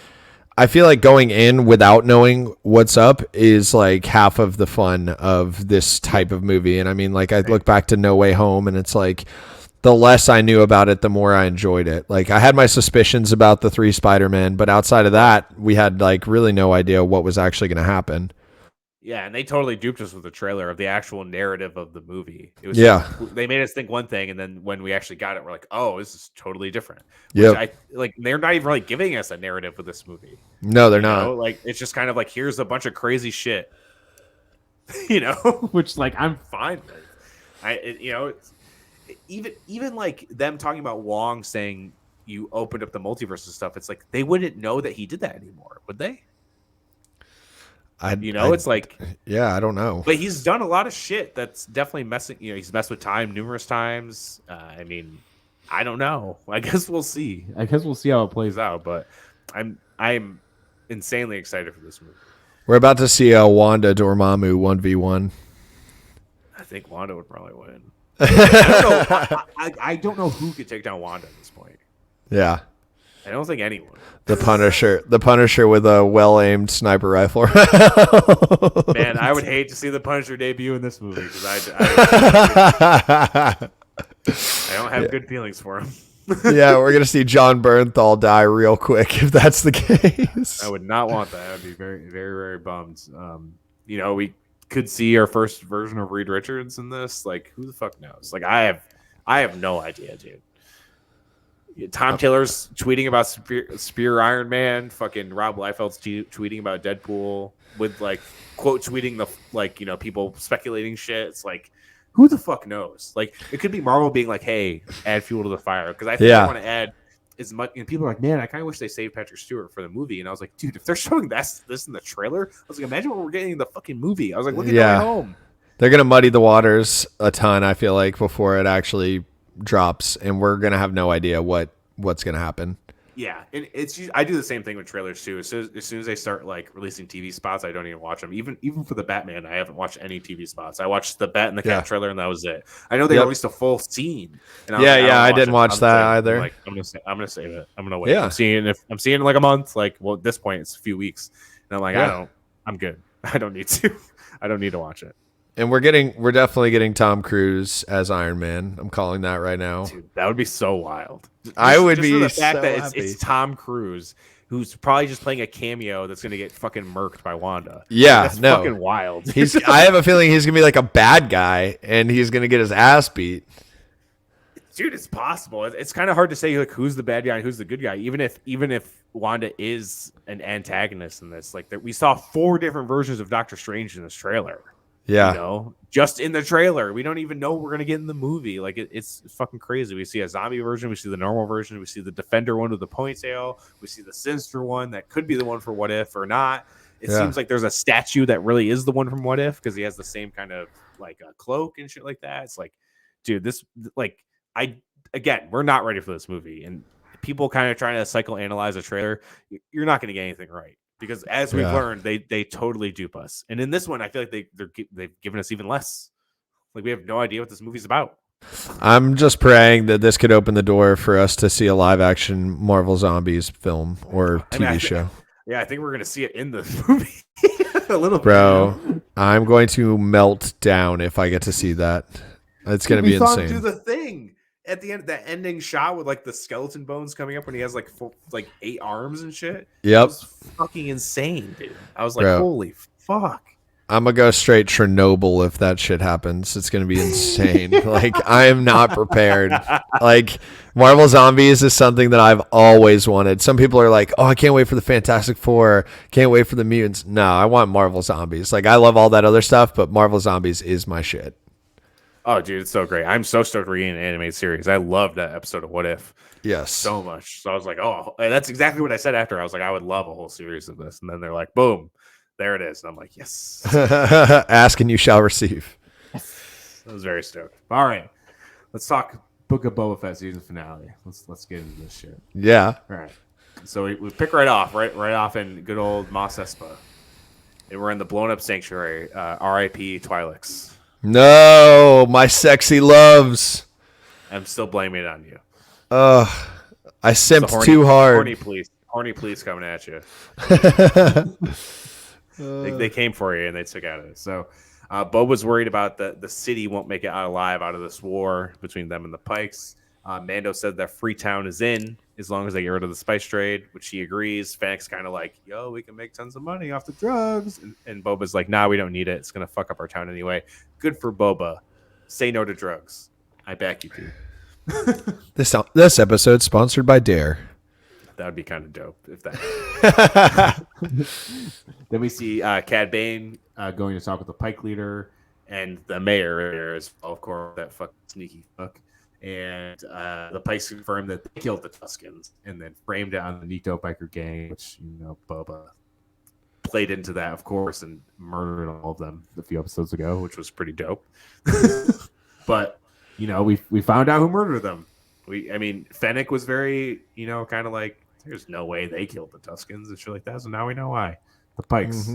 B: feel like going in without knowing what's up is half of the fun of this type of movie. And I mean, I look back to No Way Home, and it's the less I knew about it, the more I enjoyed it. I had my suspicions about the 3 Spider-Men, but outside of that, we had really no idea what was actually going to happen.
A: Yeah, and they totally duped us with the trailer of the actual narrative of the movie. It was they made us think one thing, and then when we actually got it, we're like, "Oh, this is totally different."
B: Yeah,
A: they're not even really giving us a narrative with this movie.
B: No, they're not.
A: It's just kind of here's a bunch of crazy shit, which I'm fine with. Even them talking about Wong saying you opened up the multiverse and stuff. It's they wouldn't know that he did that anymore, would they? I don't
B: know.
A: But he's done a lot of shit that's definitely messing. He's messed with time numerous times. I mean, I don't know. I guess we'll see. I guess we'll see how it plays out. But I'm insanely excited for this movie.
B: We're about to see Wanda Dormammu 1v1.
A: I think Wanda would probably win. I don't know who could take down Wanda at this point.
B: Yeah.
A: I don't think anyone.
B: The Punisher with a well-aimed sniper rifle.
A: Man, I would hate to see the Punisher debut in this movie because I don't have good feelings for him.
B: Yeah, we're gonna see John Bernthal die real quick if that's the case.
A: I would not want that. I'd be very, very, very bummed. We could see our first version of Reed Richards in this. Who the fuck knows? I have no idea, dude. Tom Tiller's tweeting about Spear Iron Man. Fucking Rob Liefeld's tweeting about Deadpool with quote tweeting the people speculating shit. It's who the fuck knows? It could be Marvel being hey, add fuel to the fire, because I think I want to add as much. And people are like, man, I kind of wish they saved Patrick Stewart for the movie. And I was like, dude, if they're showing this in the trailer, I was like, imagine what we're getting in the fucking movie. I was like, look at No Way Home.
B: They're gonna muddy the waters a ton, I feel before it actually drops, and we're gonna have no idea what's gonna happen.
A: Yeah, and I do the same thing with trailers too. As soon as they start releasing TV spots, I don't even watch them. Even for the Batman, I haven't watched any TV spots. I watched the Bat and the Cat trailer, and that was it. I know they released a full scene. And
B: I didn't watch that either.
A: I'm gonna save it. I'm gonna wait. Yeah. I'm seeing in a month. At this point, it's a few weeks, and I'm good. I don't need to. I don't need to watch it.
B: And we're definitely getting Tom Cruise as Iron Man. I'm calling that right now.
A: Dude, that would be so wild.
B: I would be
A: for the fact
B: so
A: that
B: happy.
A: It's Tom Cruise, who's probably just playing a cameo that's gonna get fucking murked by Wanda.
B: Yeah,
A: that's fucking wild.
B: I have a feeling he's gonna be a bad guy, and he's gonna get his ass beat.
A: Dude, it's possible. It's kind of hard to say who's the bad guy and who's the good guy, even if Wanda is an antagonist in this. We saw 4 different versions of Doctor Strange in this trailer.
B: Yeah.
A: Just in the trailer. We don't even know what we're going to get in the movie. It's fucking crazy. We see a zombie version. We see the normal version. We see the Defender one with the ponytail. We see the Sinister one that could be the one for What If or not. It seems like there's a statue that really is the one from What If because he has the same kind of a cloak and shit like that. It's dude, this we're not ready for this movie. And people kind of trying to psychoanalyze a trailer. You're not going to get anything right. Because as we've learned, they totally dupe us, and in this one, I feel like they've given us even less. Like we have no idea what this movie's about.
B: I'm just praying that this could open the door for us to see a live action Marvel Zombies film or TV show.
A: Yeah, I think we're gonna see it in the movie a little bit.
B: Bro, I'm going to melt down if I get to see that. It's going to be insane.
A: We saw him do the thing at the end, that ending shot with like the skeleton bones coming up when he has like 8 arms and shit.
B: Yep.
A: It was fucking insane, dude. I was like,
B: Bro,
A: holy fuck.
B: I'm going to go straight Chernobyl if that shit happens. It's going to be insane. Like, I am not prepared. Like, Marvel Zombies is something that I've always wanted. Some people are like, oh, I can't wait for the Fantastic Four. Can't wait for the mutants. No, I want Marvel Zombies. Like, I love all that other stuff, but Marvel Zombies is my shit.
A: Oh, dude, it's so great. I'm so stoked we're getting an animated series. I loved that episode of What If.
B: Yes.
A: So much. So I was like, oh, and that's exactly what I said after. I was like, I would love a whole series of this. And then they're like, boom, there it is. And I'm like, yes.
B: Ask and you shall receive.
A: I was very stoked. All right. Let's talk Book of Boba Fett season finale. Let's get into this shit.
B: Yeah.
A: All right. So we pick right off in good old Mos Espa. And we're in the blown up sanctuary. R.I.P. Twi'leks.
B: No, my sexy loves.
A: I'm still blaming it on you.
B: I simped too hard.
A: Horny police coming at you. They came for you and they took out of it. So Boba's worried about the city won't make it out alive out of this war between them and the Pikes. Mando said that Freetown is in as long as they get rid of the spice trade, which he agrees. Fennec's kind of like, yo, we can make tons of money off the drugs. And Boba's like, nah, we don't need it. It's going to fuck up our town anyway. Good for Boba. Say no to drugs. I back you, dude.
B: This episode sponsored by Dare.
A: That would be kind of dope if that. Then we see Cad Bane going to talk with the Pike leader and the mayor is, of course, that fucking sneaky fuck. And the Pikes confirmed that they killed the Tuskens and then framed it on the Nikto biker gang, which, Boba played into that, of course, and murdered all of them a few episodes ago, which was pretty dope. But, we found out who murdered them. Fennec was very, kind of like, there's no way they killed the Tuskens and shit like that. So now we know why. The Pikes,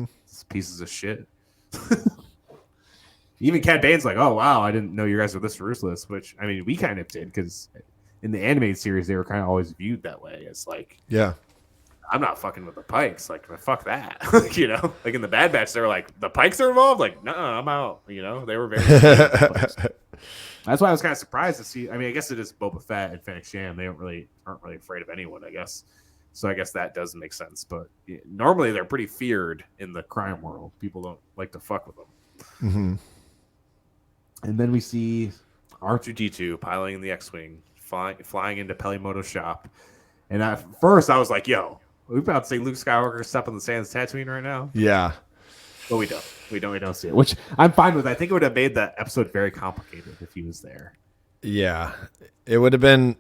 A: pieces of shit. Even Cad Bane's like, oh, wow, I didn't know you guys were this ruthless, which, we kind of did, because in the animated series, they were kind of always viewed that way. It's like,
B: yeah,
A: I'm not fucking with the Pikes. Like, fuck that. Like in the Bad Batch, they were like, the Pikes are involved? Like, no, I'm out. They were very. That's why I was kind of surprised to see. I guess it is Boba Fett and Fennec Shand. They aren't really afraid of anyone, I guess. So I guess that does make sense. But normally they're pretty feared in the crime world. People don't like to fuck with them.
B: Mm-hmm.
A: And then we see R2-D2 piloting in the X-Wing, flying into Pelimoto's shop. And at first I was like, yo, we about to say Luke Skywalker step on the sands Tatooine right now?
B: Yeah.
A: But we don't. We don't see it, which I'm fine with. I think it would have made the episode very complicated if he was there.
B: Yeah. It would have been...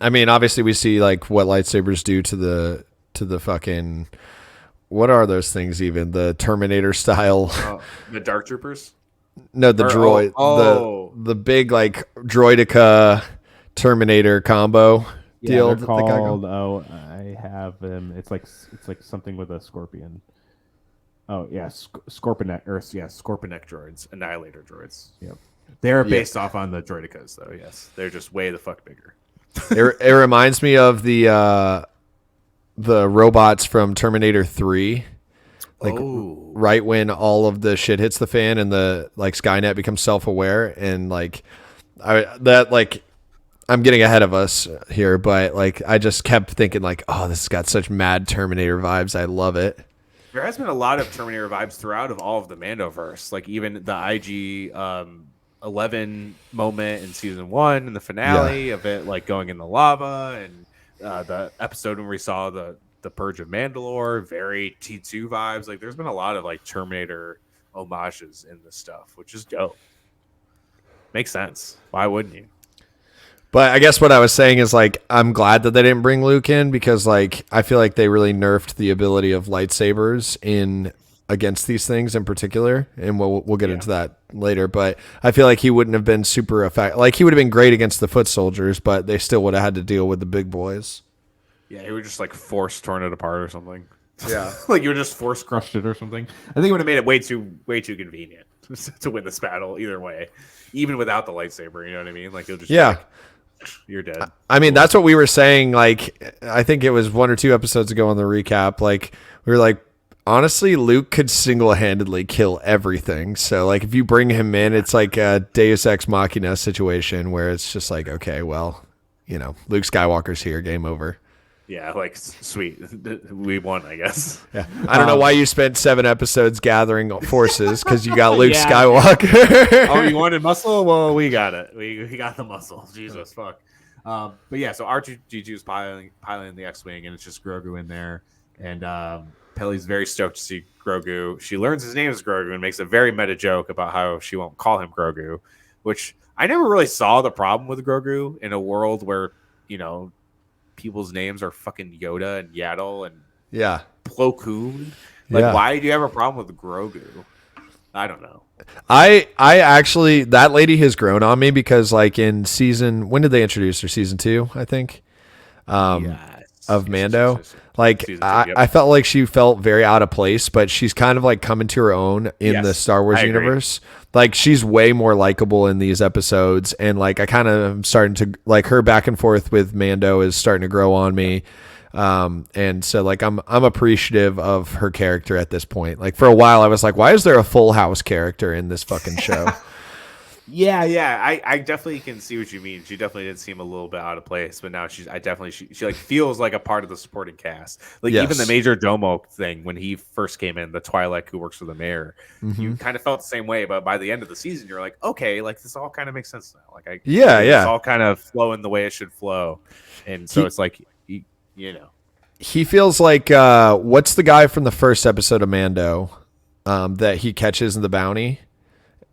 B: obviously we see like what lightsabers do to the fucking... What are those things even? The Terminator style...
A: the Dark Troopers?
B: No, the droid. The big like droidica Terminator combo deal.
C: They're called. I have them. It's like something with a scorpion. Oh yeah, Scorpion
A: droids, Annihilator droids. Yep, they're based off on the droidicas though. Yes, they're just way the fuck bigger.
B: It reminds me of the robots from Terminator 3. Like right when all of the shit hits the fan and the like Skynet becomes self-aware and like I'm getting ahead of us here, but like I just kept thinking like, oh, this has got such mad Terminator vibes. I love it.
A: There has been a lot of Terminator vibes throughout of all of the Mandoverse, like even the IG 11 moment in season 1 and the finale of it like going in the lava and the episode when we saw the Purge of Mandalore, very T2 vibes. Like there's been a lot of like Terminator homages in this stuff, which is dope. Makes sense. Why wouldn't you?
B: But I guess what I was saying is like I'm glad that they didn't bring Luke in because like I feel like they really nerfed the ability of lightsabers in against these things in particular, and we'll get into that later. But I feel like he wouldn't have been super effective. Like he would have been great against the foot soldiers, but they still would have had to deal with the big boys.
A: Yeah, he would just like force torn it apart or something.
B: Yeah.
C: Like you would just force crushed it or something. I think it would have made it way too convenient to win this battle either way, even without the lightsaber. You know what I mean? Like you'll just be like, you're dead.
B: I mean, that's what we were saying. Like, I think it was 1 or 2 episodes ago on the recap. Like, we were like, honestly, Luke could single-handedly kill everything. So, like, if you bring him in, it's like a Deus Ex Machina situation where it's just like, okay, well, you know, Luke Skywalker's here, game over.
C: Yeah, like sweet, we won, I guess.
B: Yeah, I don't know why you spent 7 episodes gathering forces because you got Luke Skywalker.
C: Oh, you wanted muscle? Well, we got it. We got the muscle. Jesus fuck. But yeah, so R2-D2 is piloting the X-wing, and it's just Grogu in there, and Pelly's very stoked to see Grogu. She learns his name is Grogu and makes a very meta joke about how she won't call him Grogu, which I never really saw the problem with Grogu in a world where, you know, people's names are fucking Yoda and Yaddle and Plo Koon. Like, why do you have a problem with Grogu? I don't know. I
B: actually, that lady has grown on me because, like, in when did they introduce her? Season 2, I think. Of Mando. Like, I felt like she felt very out of place, but she's kind of like coming to her own in the Star Wars universe. Like, she's way more likable in these episodes, and like I kind of am starting to like her back and forth with Mando is starting to grow on me. And so like I'm appreciative of her character at this point. Like, for a while I was like, why is there a Full House character in this fucking show?
C: Yeah. I definitely can see what you mean. She definitely did seem a little bit out of place, but now she like feels like a part of the supporting cast. Like even the Major Domo thing when he first came in, the Twi'lek who works for the mayor, you kind of felt the same way. But by the end of the season, you're like, okay, like this all kind of makes sense now. Like it's all kind of flowing the way it should flow, and so it's like you know,
B: he feels like what's the guy from the first episode of Mando that he catches in the bounty,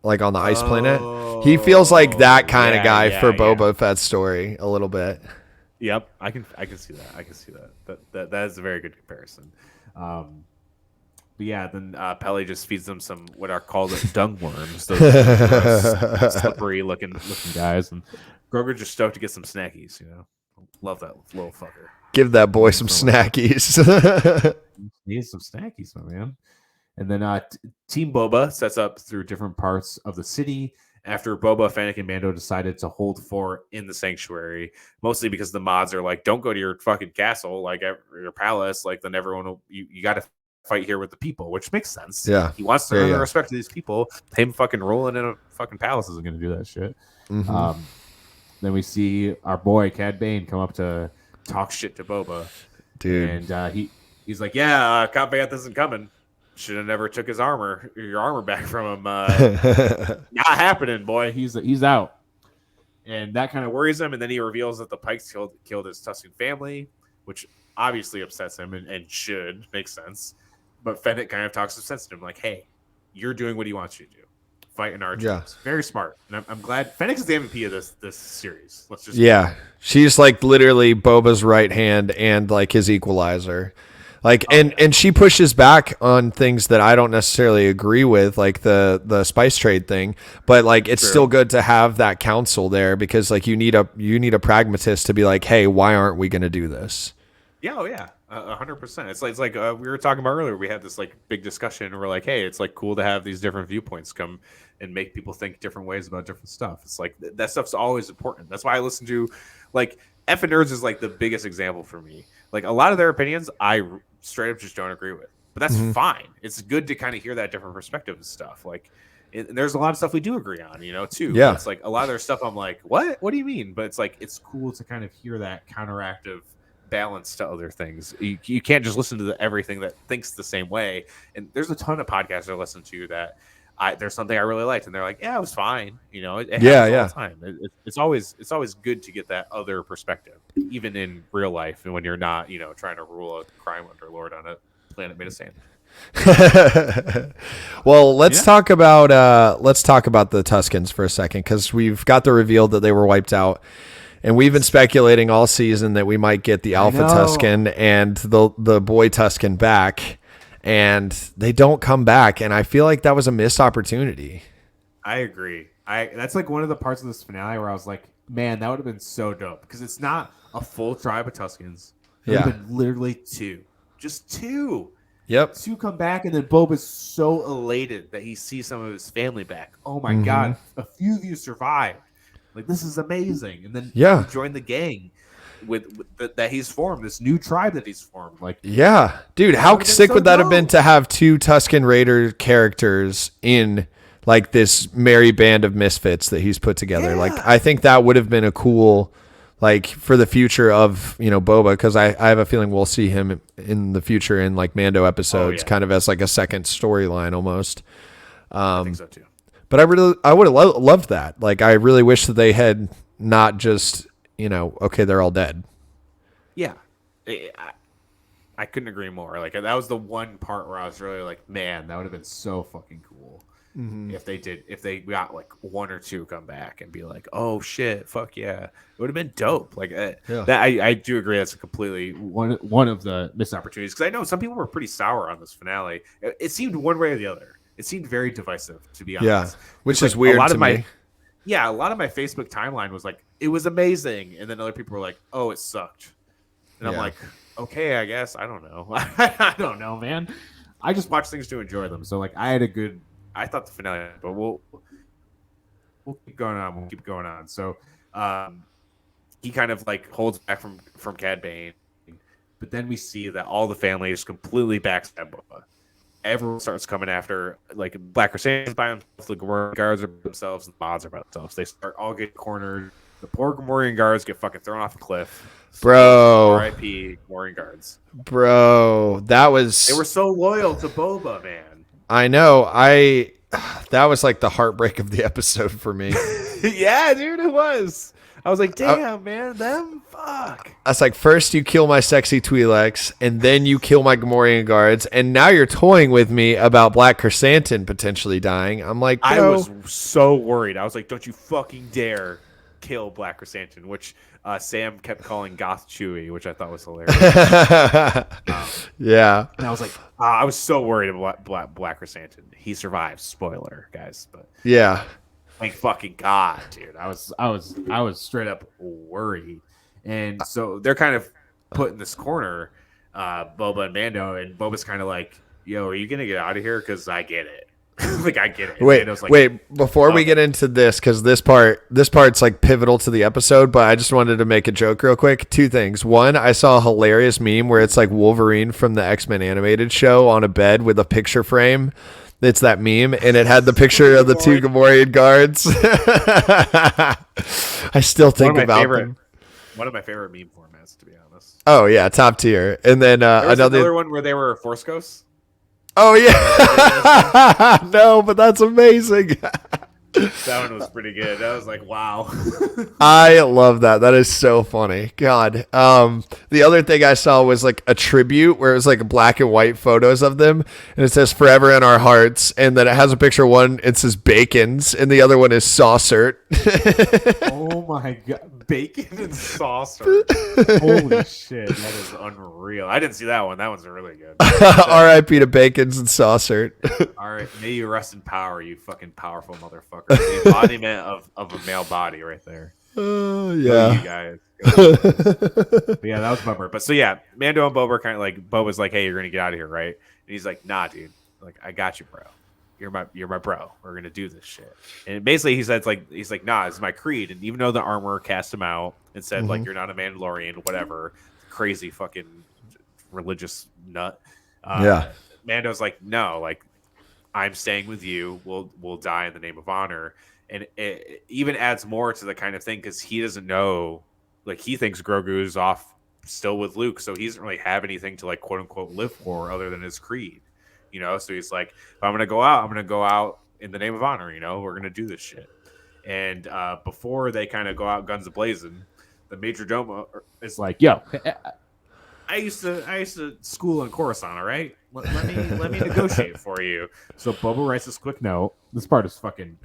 B: like on the ice planet. He feels like that kind of guy for Boba Fett's story a little bit.
C: Yep, I can see that. I can see that. That is a very good comparison. But yeah, then Peli just feeds them some what are called dung worms, those gross, slippery looking guys, and Grogu just stoked to get some snackies. You know, love that little fucker.
B: Give that boy some snackies.
C: Need some snackies, my man. And then Team Boba sets up through different parts of the city after Boba, Fennec, and Mando decided to hold fort in the sanctuary, mostly because the mods are like, don't go to your fucking castle, like your palace, like then everyone will, you got to fight here with the people, which makes sense.
B: Yeah.
C: He wants to earn the respect of these people. Him fucking rolling in a fucking palace isn't going to do that shit.
B: Mm-hmm.
C: Then we see our boy Cad Bane come up to talk shit to Boba.
B: Dude.
C: And he's like, yeah, Count Vanth isn't coming. Should have never took your armor back from him. Not happening, boy. He's out, and that kind of worries him. And then he reveals that the Pikes killed his Tusken family, which obviously upsets him and should make sense. But Fennec kind of talks some sense to him, like, "Hey, you're doing what he wants you to do, fighting our troops." Very smart, and I'm glad Fennec is the MVP of this series. Let's just
B: she's like literally Boba's right hand and like his equalizer. Like, and she pushes back on things that I don't necessarily agree with, like the spice trade thing. But like, it's still good to have that counsel there because like you need a pragmatist to be like, hey, why aren't we going to do this?
C: Yeah, 100%. It's like we were talking about earlier. We had this like big discussion. And we're like, hey, it's like cool to have these different viewpoints come and make people think different ways about different stuff. It's like that stuff's always important. That's why I listen to like F and Nerds is like the biggest example for me. Like a lot of their opinions, I straight up just don't agree with, but that's fine. It's good to kind of hear that different perspective and stuff. Like, and there's a lot of stuff we do agree on, you know, too.
B: Yeah.
C: But it's like a lot of their stuff I'm like, what do you mean? But it's like, it's cool to kind of hear that counteractive balance to other things. You can't just listen to everything that thinks the same way. And there's a ton of podcasts I listen to that there's something I really liked, and they're like, yeah, it was fine. You know, it happens all the time. It's always good to get that other perspective, even in real life, and when you're not, you know, trying to rule a crime underlord on a planet made of sand.
B: Well, let's talk about the Tuskens for a second, because we've got the reveal that they were wiped out. And we've been speculating all season that we might get the Alpha Tusken and the boy Tusken back, and they don't come back. And I feel like that was a missed opportunity.
C: I agree. That's like one of the parts of this finale where I was like, man, that would have been so dope, because it's not a full tribe of Tuskens. It would have been literally two,
A: Just 2.
B: Yep.
A: 2 come back, and then Boba's so elated that he sees some of his family back. Oh my god, a few of you survived. Like, this is amazing. And then
B: Yeah.
A: join the gang with that he's formed, this new tribe that he's formed. Like,
B: yeah, dude, how sick would that have been to have 2 Tusken Raider characters in like this merry band of misfits that he's put together?
A: Yeah.
B: Like, I think that would have been a cool, like, for the future of, you know, Boba, because I have a feeling we'll see him in the future in like Mando episodes, kind of as like a second storyline almost.
A: I think so too.
B: But I would have loved that. Like, I really wish that they had not just, you know, okay, they're all dead. Yeah.
A: I couldn't agree more. Like, that was the one part where I was really like, man, that would have been so fucking cool if they got like 1 or 2 come back and be like, oh shit, fuck yeah, it would have been dope. Like, that I do agree that's a completely one of the missed opportunities, because I know some people were pretty sour on this finale. It seemed one way or the other. It seemed very divisive, to be honest.
B: Yeah, which is weird to me.
A: Yeah, a lot of my Facebook timeline was like, it was amazing. And then other people were like, oh, it sucked. And I'm like, okay, I guess. I don't know. I don't know, man. I just watch things to enjoy them. So, like, I thought the finale, but we'll keep going on. We'll keep going on. So, he kind of, like, holds back from Cad Bane. But then we see that all the family is completely backstab Boba. Everyone starts coming after, like, Black Crusaders by themselves, the Gamorrean guards are by themselves, and the mods are by themselves. They start all getting cornered. The poor Gamorrean guards get fucking thrown off a cliff.
B: Bro.
A: R.I.P. Gamorrean guards.
B: Bro, that was...
A: They were so loyal to Boba, man.
B: I know. That was like the heartbreak of the episode for me.
A: Yeah, dude, it was. I was like, damn, man, them, fuck.
B: I was like, first you kill my sexy Twi'leks, and then you kill my Gamorrean guards, and now you're toying with me about Black Chrysanthemum potentially dying. I'm like, bro.
A: I was so worried. I was like, don't you fucking dare kill Black Chrysanthemum, which Sam kept calling Goth Chewie, which I thought was hilarious.
B: Yeah.
A: And I was like, I was so worried about Black Chrysanthemum. He survives. Spoiler, guys. But
B: yeah.
A: Thank fucking God, dude. I was straight up worried. And so they're kind of put in this corner, Boba and Mando, and Boba's kind of like, yo, are you gonna get out of here? Because I get it. Like, I get it. And
B: Wait, before we get into this, because this part's like pivotal to the episode, but I just wanted to make a joke real quick. 2 things. One, I saw a hilarious meme where it's like Wolverine from the X-Men animated show on a bed with a picture frame. It's that meme, and it had the picture of the 2 Gamorrean guards. I still think about them.
A: One of my favorite meme formats, to be honest.
B: Oh yeah, top tier. And then
A: another one where they were Force Ghosts.
B: Oh yeah. No, but that's amazing.
A: That one was pretty good. I was like, wow.
B: I love that. That is so funny. God. The other thing I saw was like a tribute where it was like black and white photos of them, and it says "Forever in Our Hearts," and then it has a picture. One, it says Bacon's, and the other one is Saucert.
A: Oh my God, Bacon and Saucer. Holy shit, that is unreal. I didn't see that one. That one's really good.
B: R.I.P. to Bacon's and Saucert.
A: All right, may you rest in power, you fucking powerful motherfucker. The embodiment of a male body right there.
B: Yeah.
A: You guys. But yeah, that was a bummer. But so yeah, Mando and Boba are kind of like, Boba's like, hey, you're gonna get out of here, right? And he's like, nah, dude. Like, I got you, bro. You're my bro. We're gonna do this shit. And basically he's like, nah, it's my creed. And even though the armor cast him out and said, like, you're not a Mandalorian, whatever, crazy fucking religious nut. Mando's like, no, like, I'm staying with you. We'll die in the name of honor. And it even adds more to the kind of thing, because he doesn't know, like, he thinks Grogu is off still with Luke, so he doesn't really have anything to, like, quote unquote live for other than his creed, you know. So he's like, if I'm gonna go out in the name of honor, you know. We're gonna do this shit. And before they kind of go out guns a-blazing, the Major Domo is like, yo, I used to school in Coruscant, all right? Let me negotiate for you. So Boba writes this quick note. This part is fucking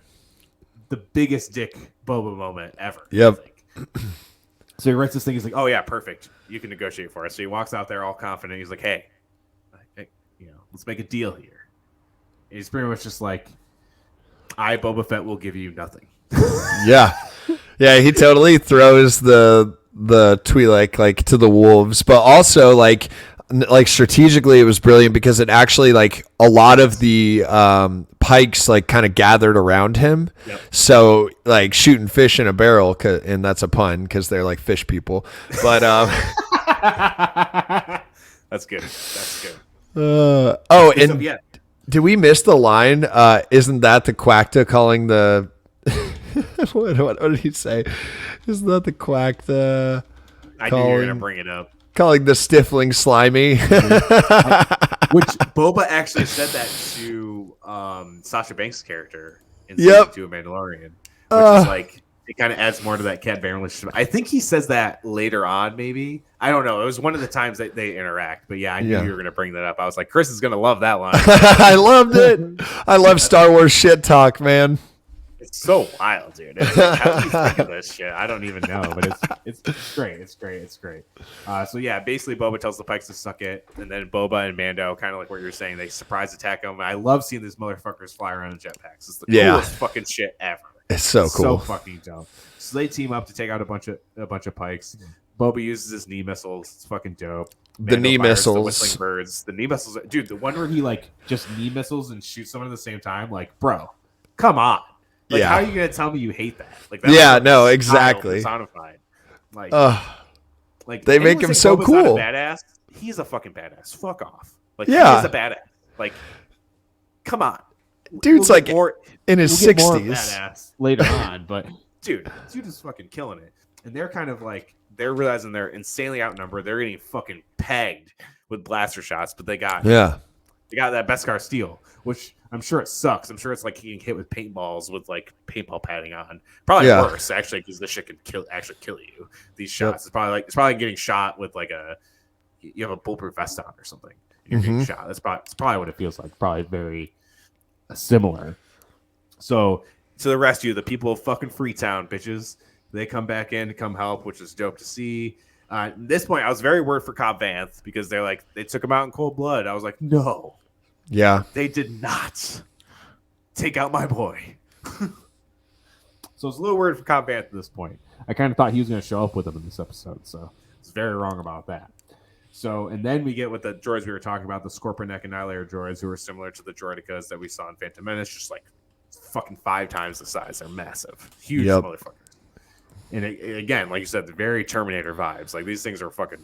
A: the biggest dick Boba moment ever.
B: Yep.
A: So he writes this thing. He's like, oh yeah, perfect. You can negotiate for us. So he walks out there all confident. He's like, hey, you know, let's make a deal here. And he's pretty much just like, I, Boba Fett, will give you nothing.
B: Yeah. He totally throws the Twi'lek like to the wolves, but also like like strategically it was brilliant because it actually like a lot of the pikes like kind of gathered around him.
A: Yep.
B: So like shooting fish in a barrel, and that's a pun because they're like fish people. But
A: that's good. That's good.
B: And
A: yeah.
B: did we miss the line? Isn't that the Quacta calling the what did he say? Isn't that the Quacta?
A: I knew you were gonna bring it up.
B: Calling the stifling slimy.
A: Which Boba actually said that to Sasha Banks' character in season 2 of Mandalorian. Which is like, it kind of adds more to that Cat Bane relationship. I think he says that later on, maybe. I don't know. It was one of the times that they interact. But yeah, I knew you were going to bring that up. I was like, Chris is going to love that line.
B: I loved it. I love Star Wars shit talk, man.
A: It's so wild, dude. It's like, how do you think of this shit? I don't even know, but it's great. It's great. It's great. So yeah, basically Boba tells the Pikes to suck it, and then Boba and Mando, kind of like what you're saying, they surprise attack him. I love seeing these motherfuckers fly around in jetpacks. It's the coolest fucking shit ever.
B: It's so cool.
A: So fucking dope. So they team up to take out a bunch of Pikes. Boba uses his knee missiles. It's fucking dope.
B: The knee missiles,
A: the whistling birds, the knee missiles, dude. The one where he like just knee missiles and shoots someone at the same time, like, bro, come on. Like, how are you gonna tell me you hate that? Like, that's
B: no, exactly.
A: Personified. Like,
B: they make him so
A: Boba's
B: cool.
A: Not a badass. He's a fucking badass. Fuck off. Like,
B: yeah,
A: he's a badass. Like, come on,
B: dude's like in his 60s.
C: Badass later on, but
A: dude is fucking killing it. And they're kind of like, they're realizing they're insanely outnumbered. They're getting fucking pegged with blaster shots, but they got that Beskar steel, which I'm sure it sucks. I'm sure it's like getting hit with paintballs with like paintball padding on. Probably worse actually, because this shit can kill you. These shots, it's probably like getting shot with like you have a bulletproof vest on or something. And you're getting shot. It's probably what it feels like. Probably very similar. So to the rescue, the people of fucking Freetown, bitches. They come back in to come help, which is dope to see. At this point, I was very worried for Cobb Vanth because they took him out in cold blood. I was like, no.
B: Yeah.
A: They did not take out my boy. So it's a little worried for Cobb Vanth at this point.
C: I kind of thought he was going to show up with them in this episode, so I was very wrong about that.
A: So, and then we get with the droids we were talking about, the Scorpion Neck Annihilator droids, who are similar to the droidicas that we saw in Phantom Menace, just like fucking 5 times the size. They're massive. Huge motherfuckers. And again, like you said, the very Terminator vibes. Like, these things are fucking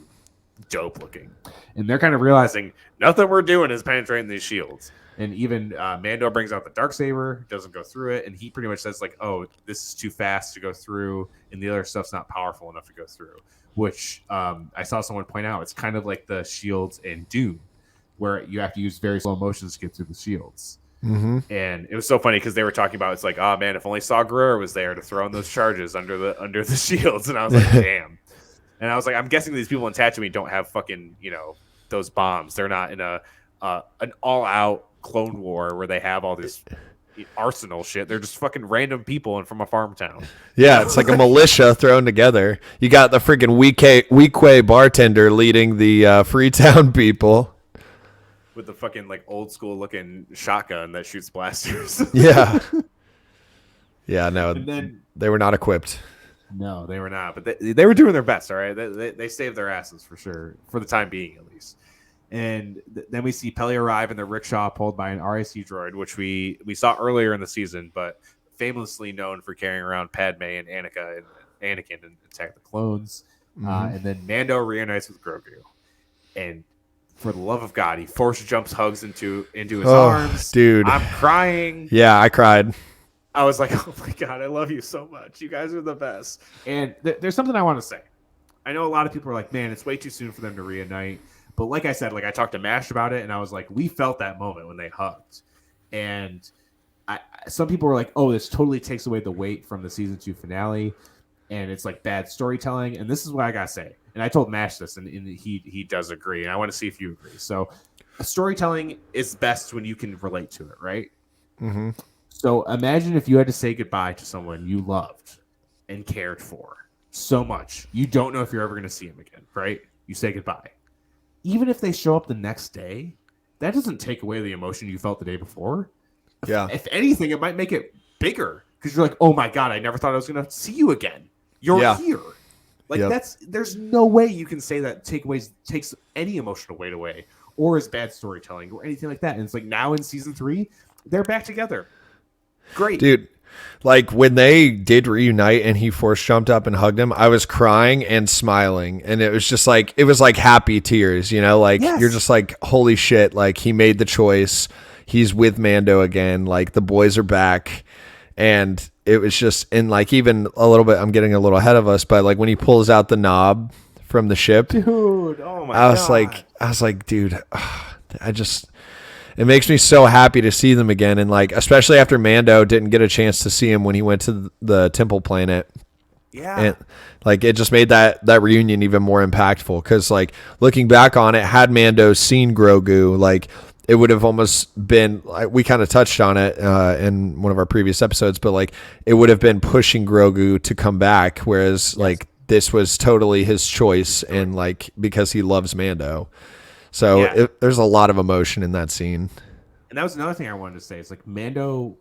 A: dope looking. And they're kind of realizing nothing we're doing is penetrating these shields. And even Mando brings out the Darksaber, doesn't go through it, and he pretty much says, like, oh, this is too fast to go through, and the other stuff's not powerful enough to go through. Which I saw someone point out, it's kind of like the shields in Doom, where you have to use very slow motions to get through the shields.
B: Mm-hmm.
A: And it was so funny because they were talking about, it's like, oh man, if only Saw Gerrera was there to throw in those charges under the shields. And I was like, damn. And I was like, I'm guessing these people in Tatooine don't have fucking, those bombs. They're not in an all-out Clone War where they have all this arsenal shit. They're just fucking random people and from a farm town.
B: Yeah, it's like a militia thrown together. You got the freaking Weequay bartender leading the Freetown people.
A: With the fucking like old school looking shotgun that shoots blasters.
B: Yeah. Yeah, no,
A: and then,
B: they were not equipped.
A: No, they were not. But they were doing their best, all right? They saved their asses for sure, for the time being at least. And then we see Peli arrive in the rickshaw pulled by an RIC droid, which we saw earlier in the season, but famously known for carrying around Padme and Anakin and Attack of the Clones.
B: Mm-hmm.
A: And then Mando reunites with Grogu. And for the love of God, he force jumps Hugs into his arms.
B: Dude.
A: I'm crying.
B: Yeah, I cried.
A: I was like, oh my God, I love you so much. You guys are the best. And there's something I want to say. I know a lot of people are like, man, it's way too soon for them to reunite. But like I said, like I talked to Mash about it, and I was like, we felt that moment when they hugged. And some people were like, oh, this totally takes away the weight from the season 2 finale. And it's like bad storytelling. And this is what I got to say. And I told Mash this, and he does agree. And I want to see if you agree. So storytelling is best when you can relate to it, right?
B: Mm-hmm.
A: So imagine if you had to say goodbye to someone you loved and cared for so much. You don't know if you're ever going to see him again, right? You say goodbye. Even if they show up the next day, that doesn't take away the emotion you felt the day before.
B: Yeah.
A: If anything, it might make it bigger because you're like, oh my God, I never thought I was going to see you again. You're here.
C: Like
B: Yep.
C: there's no way you can say that takes any emotional weight away or is bad storytelling or anything like that. And it's like now in season 3, they're back together. Great.
B: Dude, like when they did reunite and he force jumped up and hugged him, I was crying and smiling. And it was just like, it was like happy tears, you know, like
C: Yes.
B: you're just like, holy shit. Like he made the choice. He's with Mando again. Like the boys are back. And it was just, and like even a little bit, I'm getting a little ahead of us, but like when he pulls out the knob from the ship,
C: Dude, oh my
B: I was like, dude, it makes me so happy to see them again. And like, especially after Mando didn't get a chance to see him when he went to the Temple Planet.
C: Yeah.
B: And like, it just made that reunion even more impactful. Cause like looking back on it, had Mando seen Grogu, like it would have almost been, like, we kind of touched on it in one of our previous episodes, but like it would have been pushing Grogu to come back. Whereas like this was totally his choice. And like, because he loves Mando. So there's a lot of emotion in that scene.
C: And that was another thing I wanted to say. It's like Mando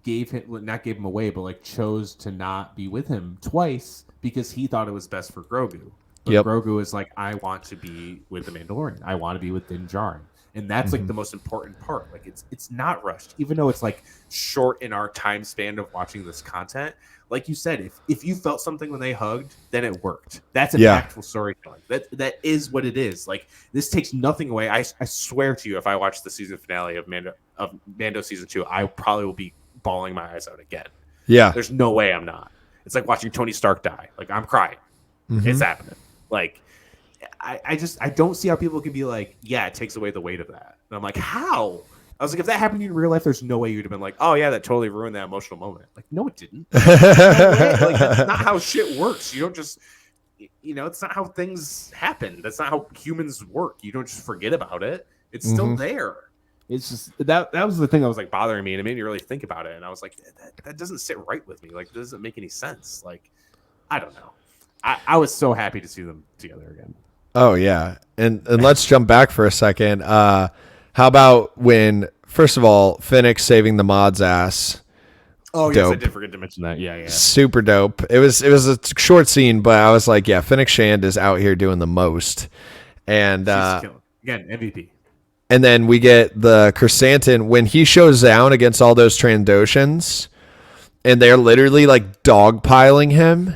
C: not gave him away, but like chose to not be with him twice because he thought it was best for Grogu. But Grogu is like, I want to be with the Mandalorian. I want to be with Din Djarin. And that's like the most important part. Like it's not rushed, even though it's like short in our time span of watching this content. Like you said, if you felt something when they hugged, then it worked. That's impactful storytelling. That is what it is. Like this takes nothing away. I swear to you, if I watch the season finale of Mando season 2, I probably will be bawling my eyes out again.
B: Yeah,
C: there's no way I'm not. It's like watching Tony Stark die. Like I'm crying. It's happening. Like I don't see how people can be like, yeah, it takes away the weight of that. And I'm like, how? I was like, if that happened in real life, there's no way you'd have been like, oh yeah, that totally ruined that emotional moment. Like, no, it didn't. No way. Like, that's not how shit works. You don't just, it's not how things happen. That's not how humans work. You don't just forget about it. It's still there. It's just that was the thing that was like bothering me, and it made me really think about it. And I was like, that doesn't sit right with me. Like, it doesn't make any sense. Like, I don't know. I was so happy to see them together again.
B: Oh yeah, and let's jump back for a second. How about when, first of all, Fennec saving the mod's ass?
C: Oh dope. Yes, I did forget to mention that. Yeah.
B: Super dope. It was a short scene, but I was like, yeah, Fennec Shand is out here doing the most. And
C: again, MVP.
B: And then we get the Chrysanthemum when he shows down against all those Trandoshans, and they're literally like dogpiling him.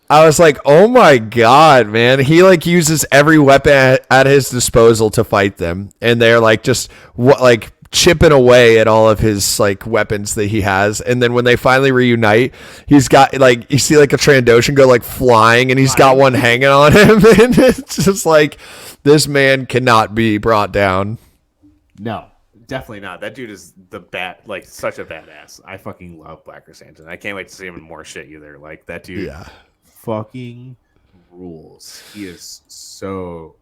B: I was like, oh my God, man. He like uses every weapon at his disposal to fight them. And they're like just like chipping away at all of his like weapons that he has. And then when they finally reunite, he's got like, you see like a Trandoshan go like flying and he's got one hanging on him. And it's just like, this man cannot be brought down.
C: No, definitely not. That dude is like such a badass. I fucking love Black Chrysanthemum. I can't wait to see him in more shit either. Like that dude.
B: Yeah.
C: Fucking rules. He is so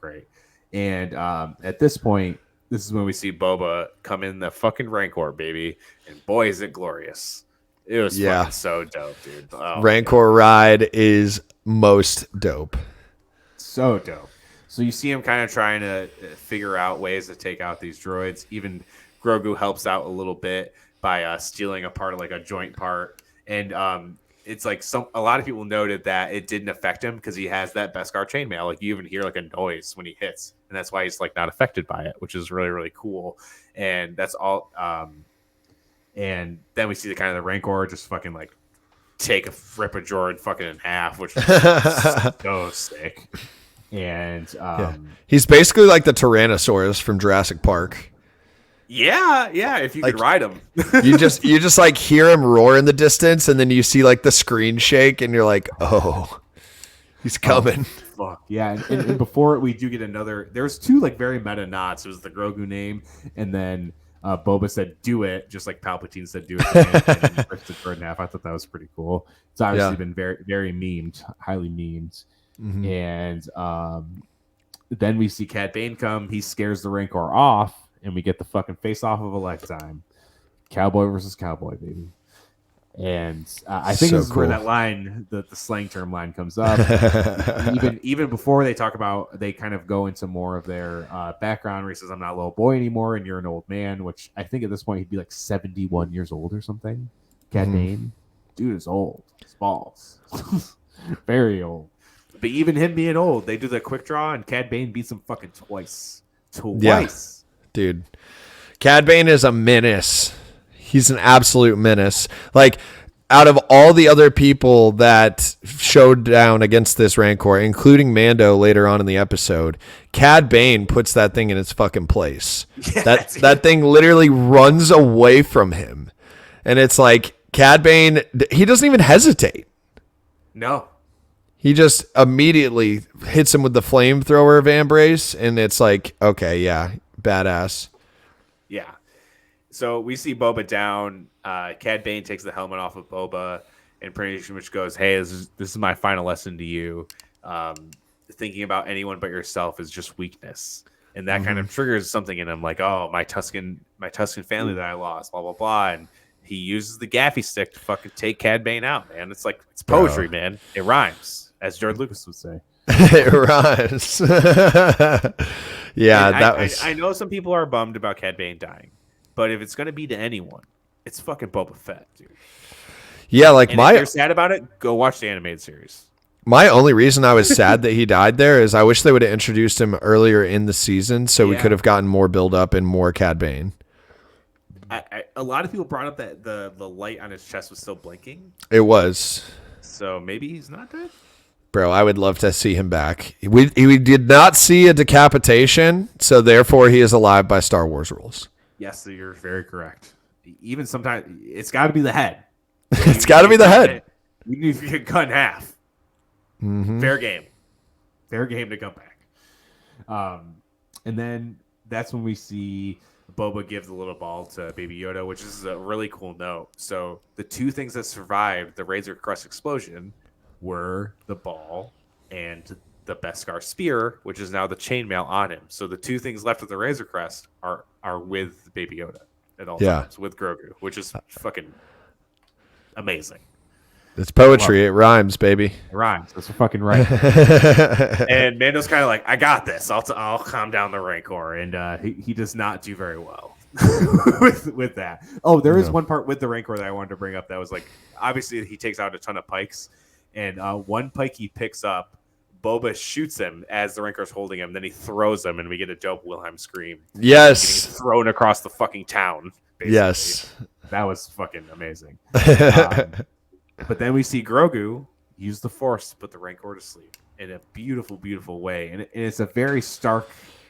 C: great. And at this point, this is when we see Boba come in the fucking Rancor, baby, and boy is it glorious. It was fucking so dope, dude. Oh,
B: Rancor ride is most dope.
C: So dope. So you see him kind of trying to figure out ways to take out these droids. Even Grogu helps out a little bit by stealing a part of like a joint part. And it's like a lot of people noted that it didn't affect him because he has that Beskar chainmail. Like you even hear like a noise when he hits, and that's why he's like not affected by it, which is really, really cool. And that's all. And then we see the kind of the Rancor just fucking like rip a droid fucking in half, which is so sick. And
B: he's basically like the Tyrannosaurus from Jurassic Park.
C: Yeah, if you could ride him.
B: you just like hear him roar in the distance, and then you see like the screen shake, and you're like, oh, he's coming.
C: Oh, fuck. Yeah, and before we do get another, there's two like very meta nods. It was the Grogu name, and then Boba said, do it, just like Palpatine said, do it. And ripped the bird in half. I thought that was pretty cool. It's obviously been very, very memed, highly memed. Mm-hmm. And then we see Cad Bane come. He scares the Rancor off. And we get the fucking face off of a lifetime. Cowboy versus cowboy, baby. And I think this is where that line, the slang term line comes up. even before they talk about, they kind of go into more of their background where he says, I'm not a little boy anymore and you're an old man, which I think at this point he'd be like 71 years old or something. Cad Bane. Dude is old. His balls. Very old. But even him being old, they do the quick draw, and Cad Bane beats him fucking twice.
B: Yeah, dude. Cad Bane is a menace. He's an absolute menace. Like, out of all the other people that showed down against this Rancor, including Mando later on in the episode, Cad Bane puts that thing in its fucking place.
A: Yeah,
B: that thing literally runs away from him. And it's like, Cad Bane, he doesn't even hesitate.
A: No.
B: He just immediately hits him with the flamethrower Van Brace, and it's like, okay, yeah, badass.
A: Yeah. So we see Boba down. Cad Bane takes the helmet off of Boba and pretty much goes, hey, this is my final lesson to you. Thinking about anyone but yourself is just weakness. And that kind of triggers something in him, like, oh, my Tuscan family that I lost, blah, blah, blah. And he uses the gaffy stick to fucking take Cad Bane out, man. It's like, it's poetry, man. It rhymes, as George Lucas would say.
B: It rhymes. Yeah,
A: I know some people are bummed about Cad Bane dying, but if it's going to be to anyone, it's fucking Boba Fett, dude.
B: Yeah, like
A: and if you're sad about it, go watch the animated series.
B: My only reason I was sad that he died there is I wish they would have introduced him earlier in the season so we could have gotten more build up and more Cad Bane.
A: A lot of people brought up that the light on his chest was still blinking.
B: It was.
A: So maybe he's not dead?
B: Bro, I would love to see him back. We did not see a decapitation, so therefore he is alive by Star Wars rules.
A: Yes, so you're very correct. Even sometimes it's got to be the head.
B: It's got to be the head.
A: Even if you get cut in half.
B: Mm-hmm.
A: Fair game. Fair game to come back. And then that's when we see Boba give the little ball to Baby Yoda, which is a really cool note. So the two things that survived the Razor Crest explosion were the ball and the Beskar spear, which is now the chainmail on him. So the two things left of the Razor Crest are with Baby Yoda at all times, with Grogu, which is fucking amazing.
B: It's poetry. It rhymes, baby.
A: It rhymes. That's fucking right. And Mando's kind of like, I got this. I'll calm down the Rancor. And he does not do very well with that. Oh, there is one part with the Rancor that I wanted to bring up that was like, obviously he takes out a ton of pikes. And one pike he picks up, Boba shoots him as the Rancor's holding him. Then he throws him, and we get a dope Wilhelm scream.
B: Yes.
A: Getting thrown across the fucking town. Basically.
B: Yes.
A: That was fucking amazing. But then we see Grogu use the Force to put the Rancor to sleep in a beautiful, beautiful way. And it's a very stark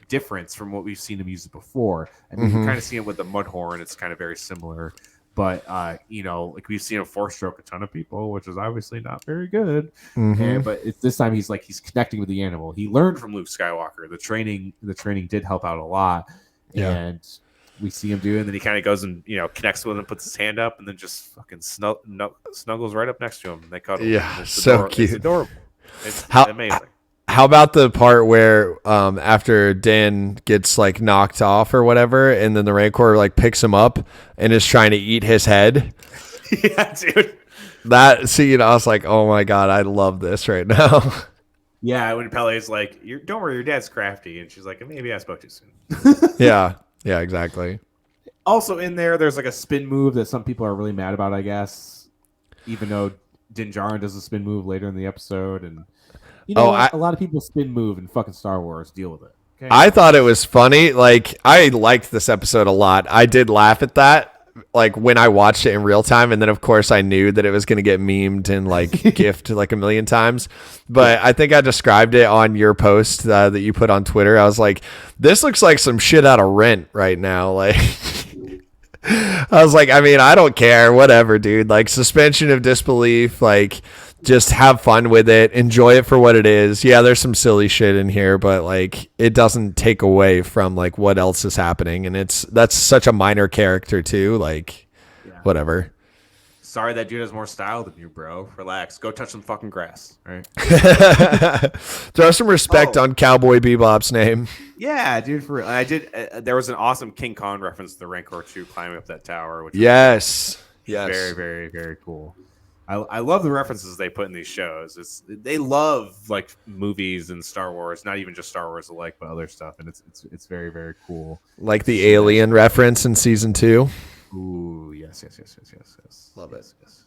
A: difference from what we've seen him use it before. I mean, you kind of see it with the Mudhorn. It's kind of very similar. But, like we've seen him Force stroke a ton of people, which is obviously not very good. But this time he's connecting with the animal. He learned from Luke Skywalker. The training did help out a lot. Yeah. And we see him do it, and then he kind of goes and connects with him, puts his hand up, and then just fucking snuggles right up next to him. They cuddle.
B: Yeah, so cute.
A: It's adorable. It's amazing.
B: How about the part where after Dan gets like knocked off or whatever, and then the Rancor like picks him up and is trying to eat his head?
A: Yeah, dude.
B: That scene, I was like, oh my god, I love this right now.
A: Yeah, when Pele's like, "Don't worry, your dad's crafty," and she's like, "Maybe I spoke too soon."
B: Yeah, exactly.
A: Also in there's like a spin move that some people are really mad about, I guess. Even though Din Djarin does a spin move later in the episode, and a lot of people spin move in fucking Star Wars. Deal with it. Okay?
B: I thought it was funny. Like, I liked this episode a lot. I did laugh at that, like when I watched it in real time, and then of course I knew that it was going to get memed and like gifted like a million times. But I think I described it on your post that you put on Twitter. I was like, this looks like some shit out of Rent right now. Like, I was like, I mean, I don't care, whatever, dude. Like, suspension of disbelief, like, just have fun with it, enjoy it for what it is. Yeah, there's some silly shit in here, but like, it doesn't take away from like what else is happening, and that's such a minor character too. Like, whatever.
A: Sorry, that dude has more style than you, bro. Relax. Go touch some fucking grass. All right.
B: Throw some respect on Cowboy Bebop's name.
A: Yeah, dude. For real. I did. There was an awesome King Kong reference to the Rancor 2 climbing up that tower. Which
B: was
A: very, very, very cool. I love the references they put in these shows. They love like movies and Star Wars, not even just Star Wars alike, but other stuff, and it's very, very cool.
B: Like the Alien reference in season 2.
A: Ooh, yes.
B: Love it.
A: Yes.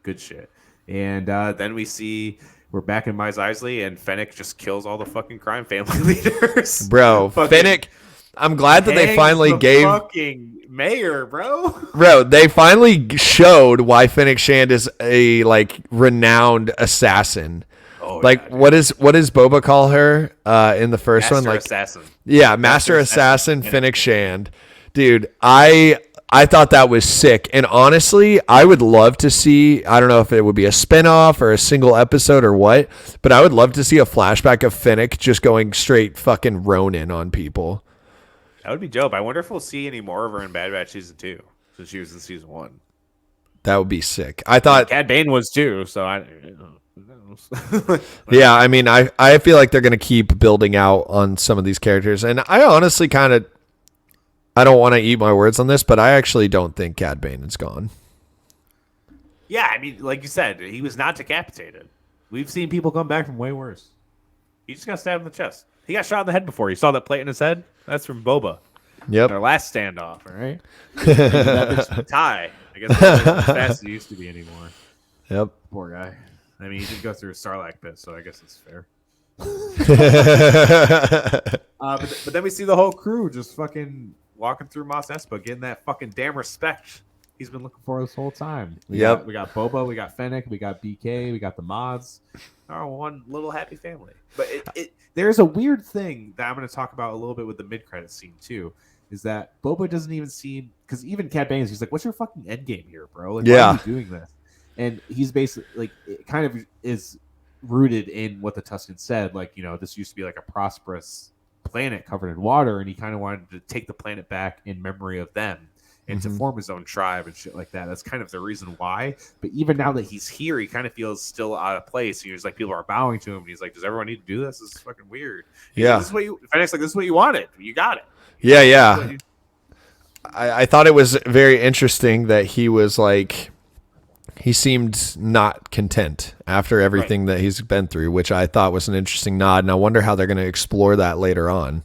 A: Good shit.
C: And then we're back in Mos Eisley, and Fennec just kills all the fucking crime family leaders.
B: Bro, Fennec, I'm glad that they finally gave
C: fucking mayor, bro.
B: Bro, they finally showed why Fennec Shand is a like renowned assassin.
C: Oh,
B: like
C: yeah,
B: what does Boba call her in the first one? Like
C: assassin.
B: Yeah, Master Assassin Fennec Shand. Dude, I thought that was sick. And honestly, I would love to see, I don't know if it would be a spinoff or a single episode or what, but I would love to see a flashback of Fennec just going straight fucking Ronin on people.
C: That would be dope. I wonder if we'll see any more of her in Bad Batch Season 2, since she was in Season 1.
B: That would be sick. I thought
C: Cad Bane was too, so I who knows?
B: Yeah, I mean, I feel like they're going to keep building out on some of these characters. And I honestly I don't want to eat my words on this, but I actually don't think Cad Bane is gone.
C: Yeah, I mean, like you said, he was not decapitated. We've seen people come back from way worse. He just got stabbed in the chest. He got shot in the head before. You saw that plate in his head? That's from Boba.
B: Yep.
C: Their last standoff, all right? That bitch Ty. I guess that's not as fast as he used to be anymore.
B: Yep.
C: Poor guy. I mean, he did go through a Sarlacc pit, so I guess it's fair. But then we see the whole crew just fucking walking through Mos Espa, getting that fucking damn respect he's been looking for this whole time. We got Boba, we got Fennec, we got BK, we got the mods. Our one little happy family. But there's a weird thing that I'm going to talk about a little bit with the mid-credit scene too, is that Boba doesn't even seem, because even Cad Bane, he's like, "What's your fucking end game here, bro? Like, why are you doing this?" And he's basically like, it kind of is rooted in what the Tusken said, like, you know, this used to be like a prosperous planet covered in water, and he kind of wanted to take the planet back in memory of them and to form his own tribe and shit like that. That's kind of the reason why. But even now that he's here, he kind of feels still out of place. He's like, people are bowing to him, and he's like, does everyone need to do this? This is fucking weird.
B: Yeah.
C: This is what you, Fennec's like, this is what you wanted. You got it.
B: Yeah. I thought it was very interesting that he was like, he seemed not content after everything that he's been through, which I thought was an interesting nod. And I wonder how they're going to explore that later on.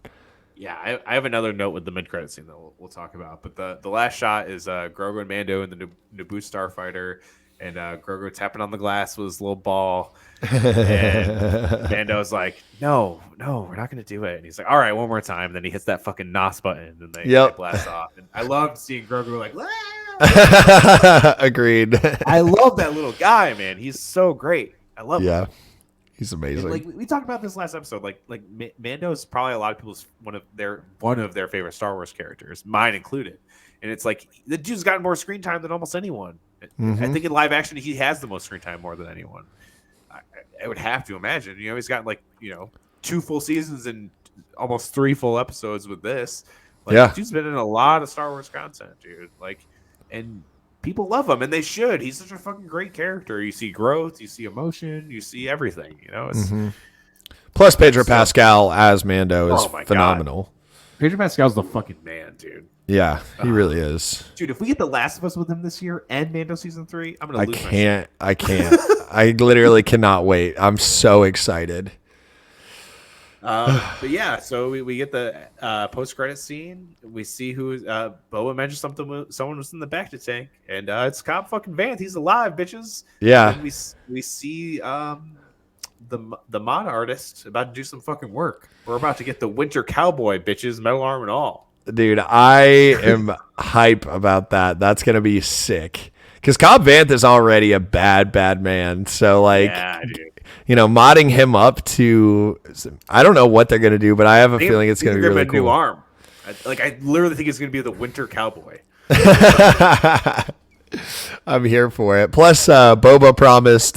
C: Yeah, I have another note with the mid-credit scene that we'll talk about. But the last shot is Grogu and Mando in the Naboo Starfighter, and Grogu tapping on the glass with his little ball. And Mando's like, no, we're not going to do it. And he's like, all right, one more time. And then he hits that fucking NOS button, and they blast off. And I loved seeing Grogu like,
B: Agreed.
C: I love that little guy, man. He's so great. I love him.
B: Yeah. He's amazing.
C: And, like, we talked about this last episode. Like Mando is probably a lot of people's one of their favorite Star Wars characters, mine included. And it's like the dude's gotten more screen time than almost anyone. I think in live action he has the most screen time more than anyone. I would have to imagine. You know, he's got 2 full seasons and almost 3 full episodes with this. Like, dude's been in a lot of Star Wars content, dude. Like, and people love him, and they should. He's such a fucking great character. You see growth, you see emotion, you see everything. You know, it's,
B: plus Pedro Pascal as Mando is phenomenal.
C: God. Pedro Pascal's the fucking man, dude.
B: Yeah, he really is.
C: Dude, if we get The Last of Us with him this year and Mando season 3, I'm gonna lose my shit.
B: I can't. I literally cannot wait. I'm so excited.
C: But yeah, so we get the post-credit scene. We see who Boba mentioned someone was in the Bacta Tank, and it's Cobb fucking Vanth. He's alive, bitches.
B: Yeah.
C: And we see the mod artist about to do some fucking work. We're about to get the Winter Cowboy, bitches, metal arm and all.
B: Dude, I am hype about that. That's gonna be sick. Because Cobb Vanth is already a bad man. So modding him up to, I don't know what they're gonna do, but I have a feeling it's gonna be really cool.
C: New arm. I literally think it's gonna be the Winter Cowboy.
B: I'm here for it. Plus, Boba promised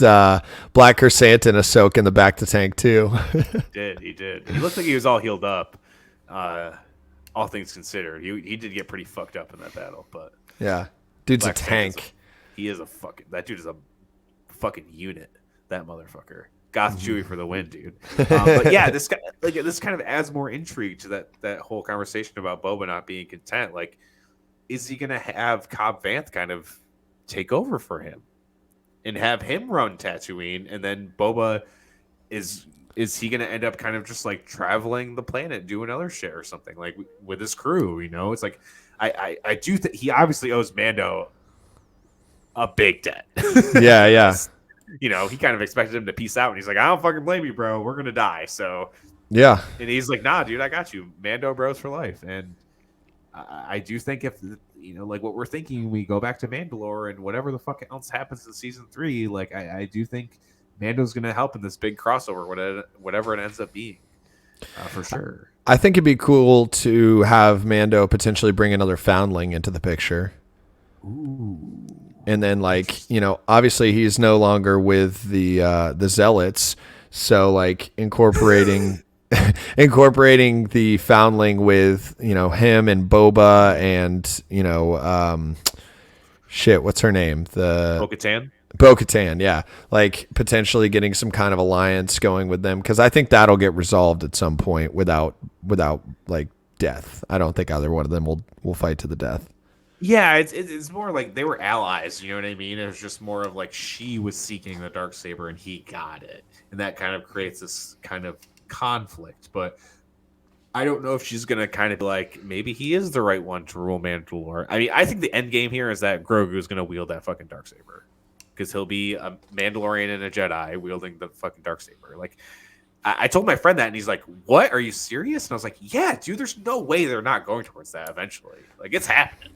B: Black Chrysanthemum a soak in the Bacta Tank too.
C: He did. He looked like he was all healed up. All things considered, he did get pretty fucked up in that battle, but
B: yeah, dude's a tank.
C: That dude is a fucking unit. That motherfucker. Goth Chewie for the win, dude. But yeah, this kind of adds more intrigue to that whole conversation about Boba not being content. Like, is he gonna have Cobb Vanth kind of take over for him and have him run Tatooine, and then Boba is he gonna end up kind of just like traveling the planet, doing other shit or something like with his crew? You know, it's like I do think he obviously owes Mando a big debt.
B: Yeah.
A: you know, he kind of expected him to peace out, and he's like, I don't fucking blame you, bro. We're gonna die. So
B: Yeah.
A: and he's like, nah, dude, I got you. Mando bros for life. And I do think if, you know, like what we're thinking, we go back to Mandalore and whatever the fuck else happens in season 3, like I do think Mando's going to help in this big crossover, whatever it ends up being, for sure.
B: I think it'd be cool to have Mando potentially bring another foundling into the picture.
A: Ooh.
B: And then, like, you know, obviously he's no longer with the Zealots, so like incorporating the foundling with, you know, him and Boba and, you know, what's her name? The
A: Bo-Katan?
B: Bo-Katan, yeah. Like potentially getting some kind of alliance going with them, because I think that'll get resolved at some point without like death. I don't think either one of them will fight to the death.
A: Yeah, it's more like they were allies, you know what I mean? It was just more of like she was seeking the Darksaber and he got it. And that kind of creates this kind of conflict. But I don't know if she's going to kind of be like, maybe he is the right one to rule Mandalore. I mean, I think the end game here is that Grogu is going to wield that fucking Darksaber. Because he'll be a Mandalorian and a Jedi wielding the fucking Darksaber. Like, I told my friend that, and he's like, what? Are you serious? And I was like, yeah, dude, there's no way they're not going towards that eventually. Like, it's happening.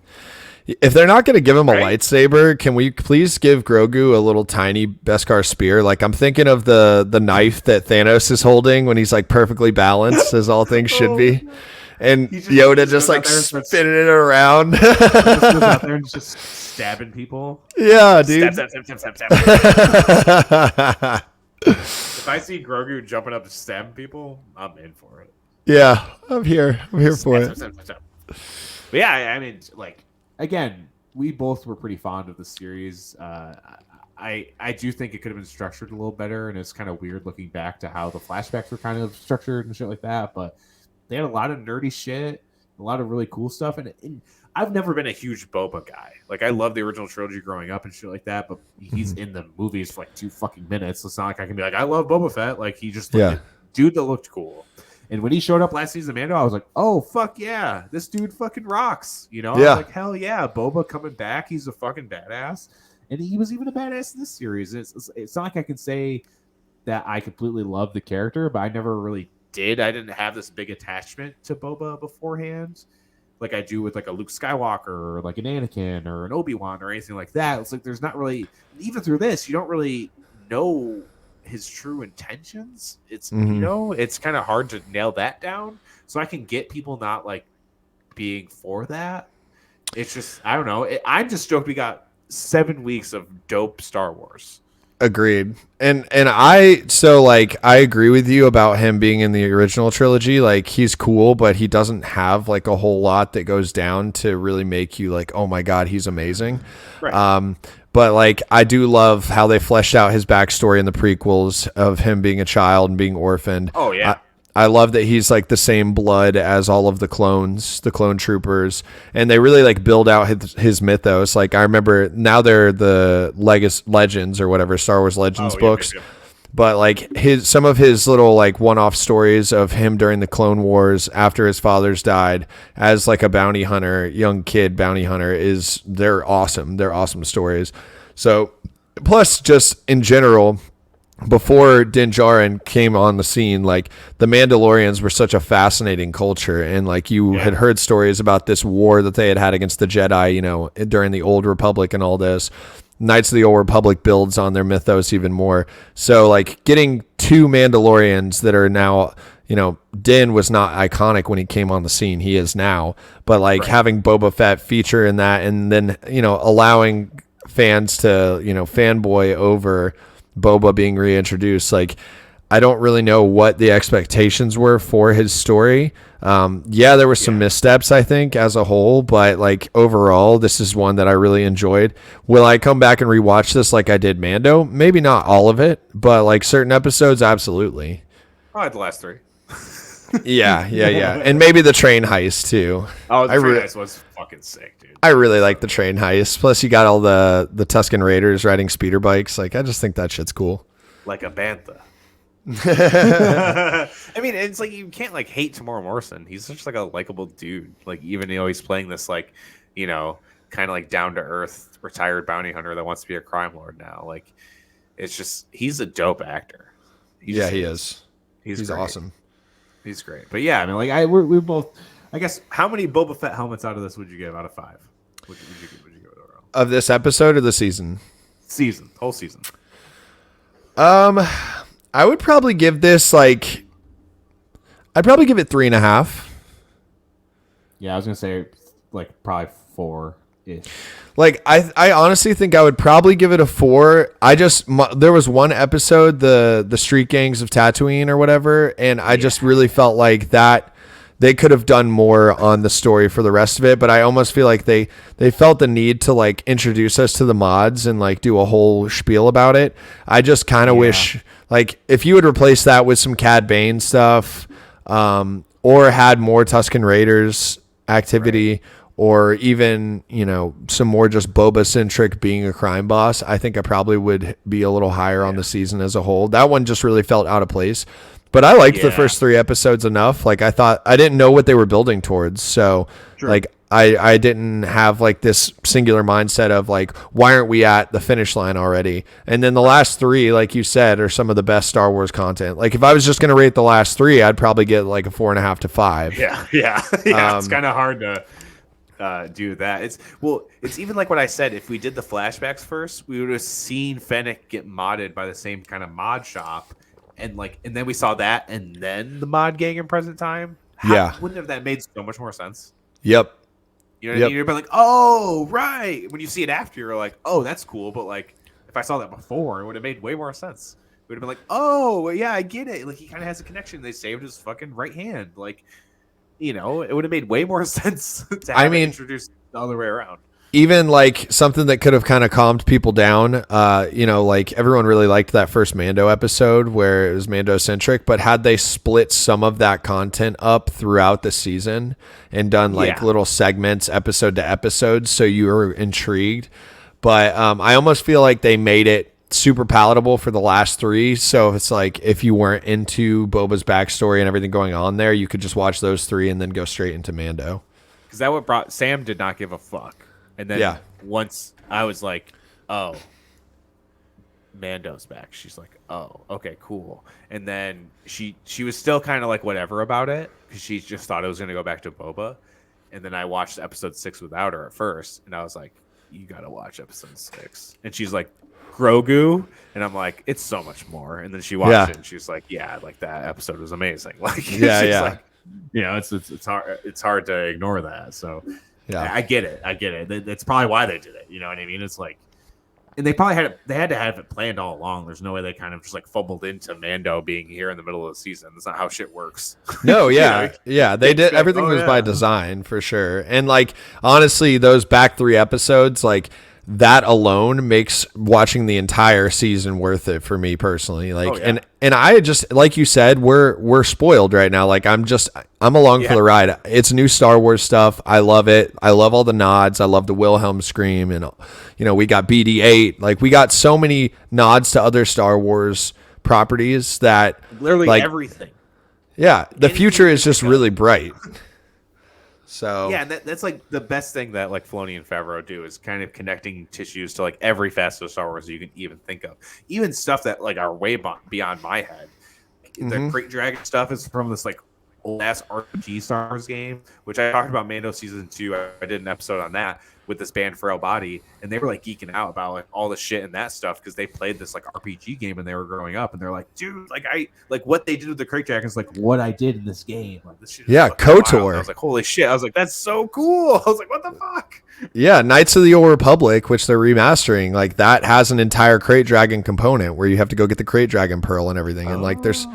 B: If they're not going to give him a lightsaber, can we please give Grogu a little tiny Beskar spear? Like, I'm thinking of the knife that Thanos is holding when he's like perfectly balanced, as all things should be. And Yoda just like spinning it around.
A: Just goes out there and just stabbing people.
B: Yeah, dude.
A: Stab. If I see Grogu jumping up and stabbing people, I'm in for it.
B: Yeah, I'm here for it.
A: But yeah, I mean, like, again, we both were pretty fond of the series. I do think it could have been structured a little better, and it's kind of weird looking back to how the flashbacks were kind of structured and shit like that. But they had a lot of nerdy shit, a lot of really cool stuff, and I've never been a huge Boba guy. Like, I love the original trilogy growing up and shit like that, but he's in the movies for like 2 fucking minutes. So it's not like I can be like, I love Boba Fett. Like, he just looked dude that looked cool. And when he showed up last season of Mando, I was like, oh, fuck yeah. This dude fucking rocks. You know? I was like, hell yeah. Boba coming back. He's a fucking badass. And he was even a badass in this series. It's not like I can say that I completely love the character, but I never really did. I didn't have this big attachment to Boba beforehand, like I do with like a Luke Skywalker or like an Anakin or an Obi-Wan or anything like that. It's like there's not really, even through this, you don't really know his true intentions. It's you know, it's kind of hard to nail that down. So I can get people not like being for that. It's just, I don't know. I'm just stoked we got 7 weeks of dope Star Wars.
B: Agreed. And I agree with you about him being in the original trilogy. Like, he's cool, but he doesn't have like a whole lot that goes down to really make you like, oh my God, he's amazing. Right. But like, I do love how they fleshed out his backstory in the prequels of him being a child and being orphaned.
A: Oh yeah.
B: I love that he's like the same blood as all of the clones, the clone troopers, and they really like build out his mythos. Like, I remember now they're the Legends or whatever, Star Wars Legends books. Yeah. But like some of his little like one-off stories of him during the Clone Wars after his fathers died as like a bounty hunter, young kid bounty hunter, they're awesome. They're awesome stories. So plus just in general, before Din Djarin came on the scene, like the Mandalorians were such a fascinating culture, and like you had heard stories about this war that they had against the Jedi, you know, during the Old Republic and all this. Knights of the Old Republic builds on their mythos even more. So like getting 2 Mandalorians that are now, you know, Din was not iconic when he came on the scene. He is now, but like having Boba Fett feature in that, and then, you know, allowing fans to, you know, fanboy over Boba being reintroduced. Like, I don't really know what the expectations were for his story. There were some missteps, I think, as a whole, but like overall, this is one that I really enjoyed. Will I come back and rewatch this like I did Mando? Maybe not all of it, but like certain episodes, absolutely.
A: Probably the last 3.
B: Yeah. And maybe the train heist too.
A: Oh, the train heist was fucking sick, dude.
B: I really like the train heist. Plus, you got all the Tusken Raiders riding speeder bikes. Like, I just think that shit's cool.
A: Like a bantha. I mean, it's like you can't like hate Tamora Morrison. He's such like a likable dude. Like, even though he's playing this like, you know, kind of like down to earth retired bounty hunter that wants to be a crime lord now. Like, it's just he's a dope actor.
B: He is. He's awesome.
A: He's great. But yeah, I mean, like we both. I guess how many Boba Fett helmets out of this would you give out of 5? Would you give it overall?
B: Of this episode or the season?
A: Whole season.
B: I would probably give this I'd probably give it 3.5.
C: Yeah, I was gonna say like probably 4-ish.
B: Like I honestly think I would probably give it a 4. There was one episode, the Street Gangs of Tatooine or whatever, and I just really felt like that they could have done more on the story for the rest of it, but I almost feel like they felt the need to like introduce us to the mods and like do a whole spiel about it. I just kind of wish like if you would replace that with some Cad Bane stuff, or had more Tusken Raiders activity, or even, some more just Boba-centric being a crime boss, I think I probably would be a little higher on the season as a whole. That one just really felt out of place. But I liked the first 3 episodes enough. Like, I thought, I didn't know what they were building towards. So, like, I didn't have, like, this singular mindset of, like, why aren't we at the finish line already? And then the last 3, like you said, are some of the best Star Wars content. Like, if I was just going to rate the last 3, I'd probably get, like, a 4.5 to 5.
A: Yeah. It's kind of hard to do that. It's even like what I said. If we did the flashbacks first, we would have seen Fennec get modded by the same kind of mod shop, and then we saw that, and then the mod gang in present time. Wouldn't have that made so much more sense?
B: Yep.
A: You know what I mean? You'd be like, oh right. When you see it after, you're like, oh, that's cool. But like, if I saw that before, it would have made way more sense. It would have been like, oh yeah, I get it. Like, he kind of has a connection. They saved his fucking right hand. Like, it would have made way more sense to have it introduced the other way around.
B: Even like something that could have kind of calmed people down, like everyone really liked that first Mando episode where it was Mando centric, but had they split some of that content up throughout the season and done like little segments, episode to episode, so you were intrigued. But I almost feel like they made it super palatable for the last 3. So it's like if you weren't into Boba's backstory and everything going on there, you could just watch those 3 and then go straight into Mando.
A: Because that what brought Sam did not give a fuck. And then once I was like, oh, Mando's back. She's like, oh, okay, cool. And then she was still kind of like whatever about it because she just thought it was going to go back to Boba. And then I watched episode 6 without her at first. And I was like, you got to watch episode 6. And she's like, Grogu. And I'm like, it's so much more. And then she watched it and she was like, yeah, like that episode was amazing. Like, like, it's hard to ignore that. So. Yeah, I get it. That's probably why they did it. You know what I mean? It's like, and they had to have it planned all along. There's no way they kind of just like fumbled into Mando being here in the middle of the season. That's not how shit works.
B: No, they did. Everything was by design for sure. And like, honestly, those back 3 episodes, like that alone makes watching the entire season worth it for me personally. Like, and I just, like you said, we're spoiled right now. Like I'm along for the ride. It's new Star Wars stuff. I love it. I love all the nods. I love the Wilhelm scream, and we got BD-8. Like we got so many nods to other Star Wars properties that
A: literally like, everything.
B: Yeah, the future is just really bright. So
A: yeah, that's like the best thing that like Filoni and Favreau do is kind of connecting tissues to like every facet of Star Wars you can even think of, even stuff that like are way beyond my head. The Crate Dragon stuff is from this like old ass RPG Star Wars game, which I talked about Mando season 2. I did an episode on that with this band Frail Body, and they were like geeking out about like all the shit and that stuff because they played this like RPG game when they were growing up, and they're like, dude, like what they did with the Crate Dragon is like what I did in this game. Like this shit. KOTOR. I was like, holy shit! I was like, that's so cool. I was like, what the fuck?
B: Yeah, Knights of the Old Republic, which they're remastering, like that has an entire Crate Dragon component where you have to go get the Crate Dragon Pearl and everything, and like there's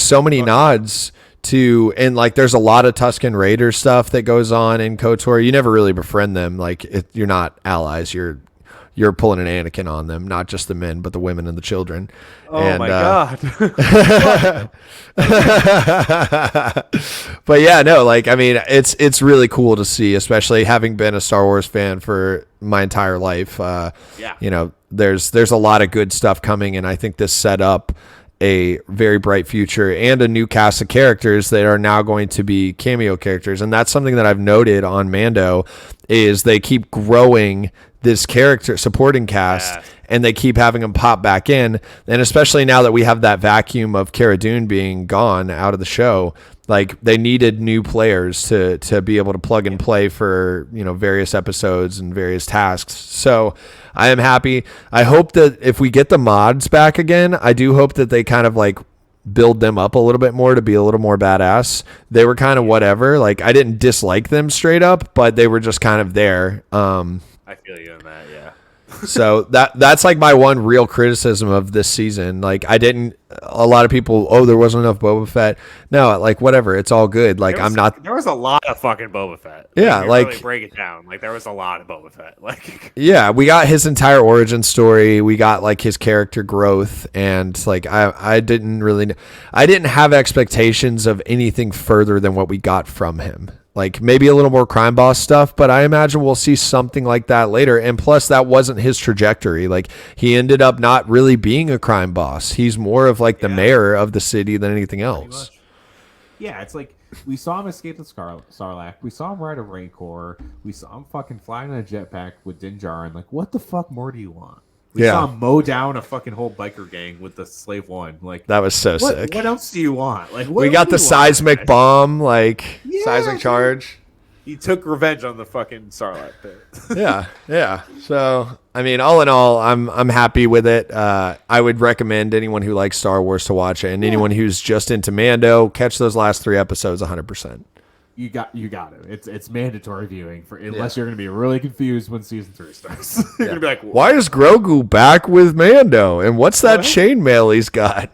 B: so many nods to, and like there's a lot of Tusken Raider stuff that goes on in KOTOR. You never really befriend them, like you're not allies, you're pulling an Anakin on them, not just the men but the women and the children.
A: My god.
B: But yeah, no, like I mean it's really cool to see, especially having been a Star Wars fan for my entire life. There's a lot of good stuff coming, and I think this setup a very bright future and a new cast of characters that are now going to be cameo characters. And that's something that I've noted on Mando is they keep growing this character supporting cast and they keep having them pop back in. And especially now that we have that vacuum of Cara Dune being gone out of the show, like they needed new players to be able to plug and play for, you know, various episodes and various tasks. So I am happy. I hope that if we get the mods back again, I do hope that they kind of like build them up a little bit more to be a little more badass. They were kind of whatever. Like I didn't dislike them straight up, but they were just kind of there.
A: I feel you on that, yeah.
B: So that's like my one real criticism of this season. Like a lot of people, there wasn't enough Boba Fett. No, like whatever, it's all good. Like
A: there was a lot of fucking Boba Fett.
B: Yeah, like
A: really break it down. Like there was a lot of Boba Fett. Like
B: yeah, we got his entire origin story. We got like his character growth, and like I didn't have expectations of anything further than what we got from him. Like maybe a little more crime boss stuff, but I imagine we'll see something like that later. And plus that wasn't his trajectory. Like he ended up not really being a crime boss. He's more of like the mayor of the city than anything else.
C: Yeah, it's like we saw him escape the Sarlacc. We saw him ride a Rancor. We saw him fucking flying on a jetpack with Din Djarin. Like, what the fuck more do you want? We saw him mow down a fucking whole biker gang with the Slave One. Like
B: that was so sick.
C: What else do you want? Like
B: we got the seismic bomb, like seismic charge.
A: He took revenge on the fucking Sarlacc pit.
B: yeah. So I mean, all in all, I'm happy with it. I would recommend anyone who likes Star Wars to watch it, and anyone who's just into Mando, catch those last 3 episodes 100%.
C: You got it. It's mandatory viewing unless you're going to be really confused when season 3 starts. You're going to be like,
B: why is Grogu back with Mando? And what's that chainmail he's got?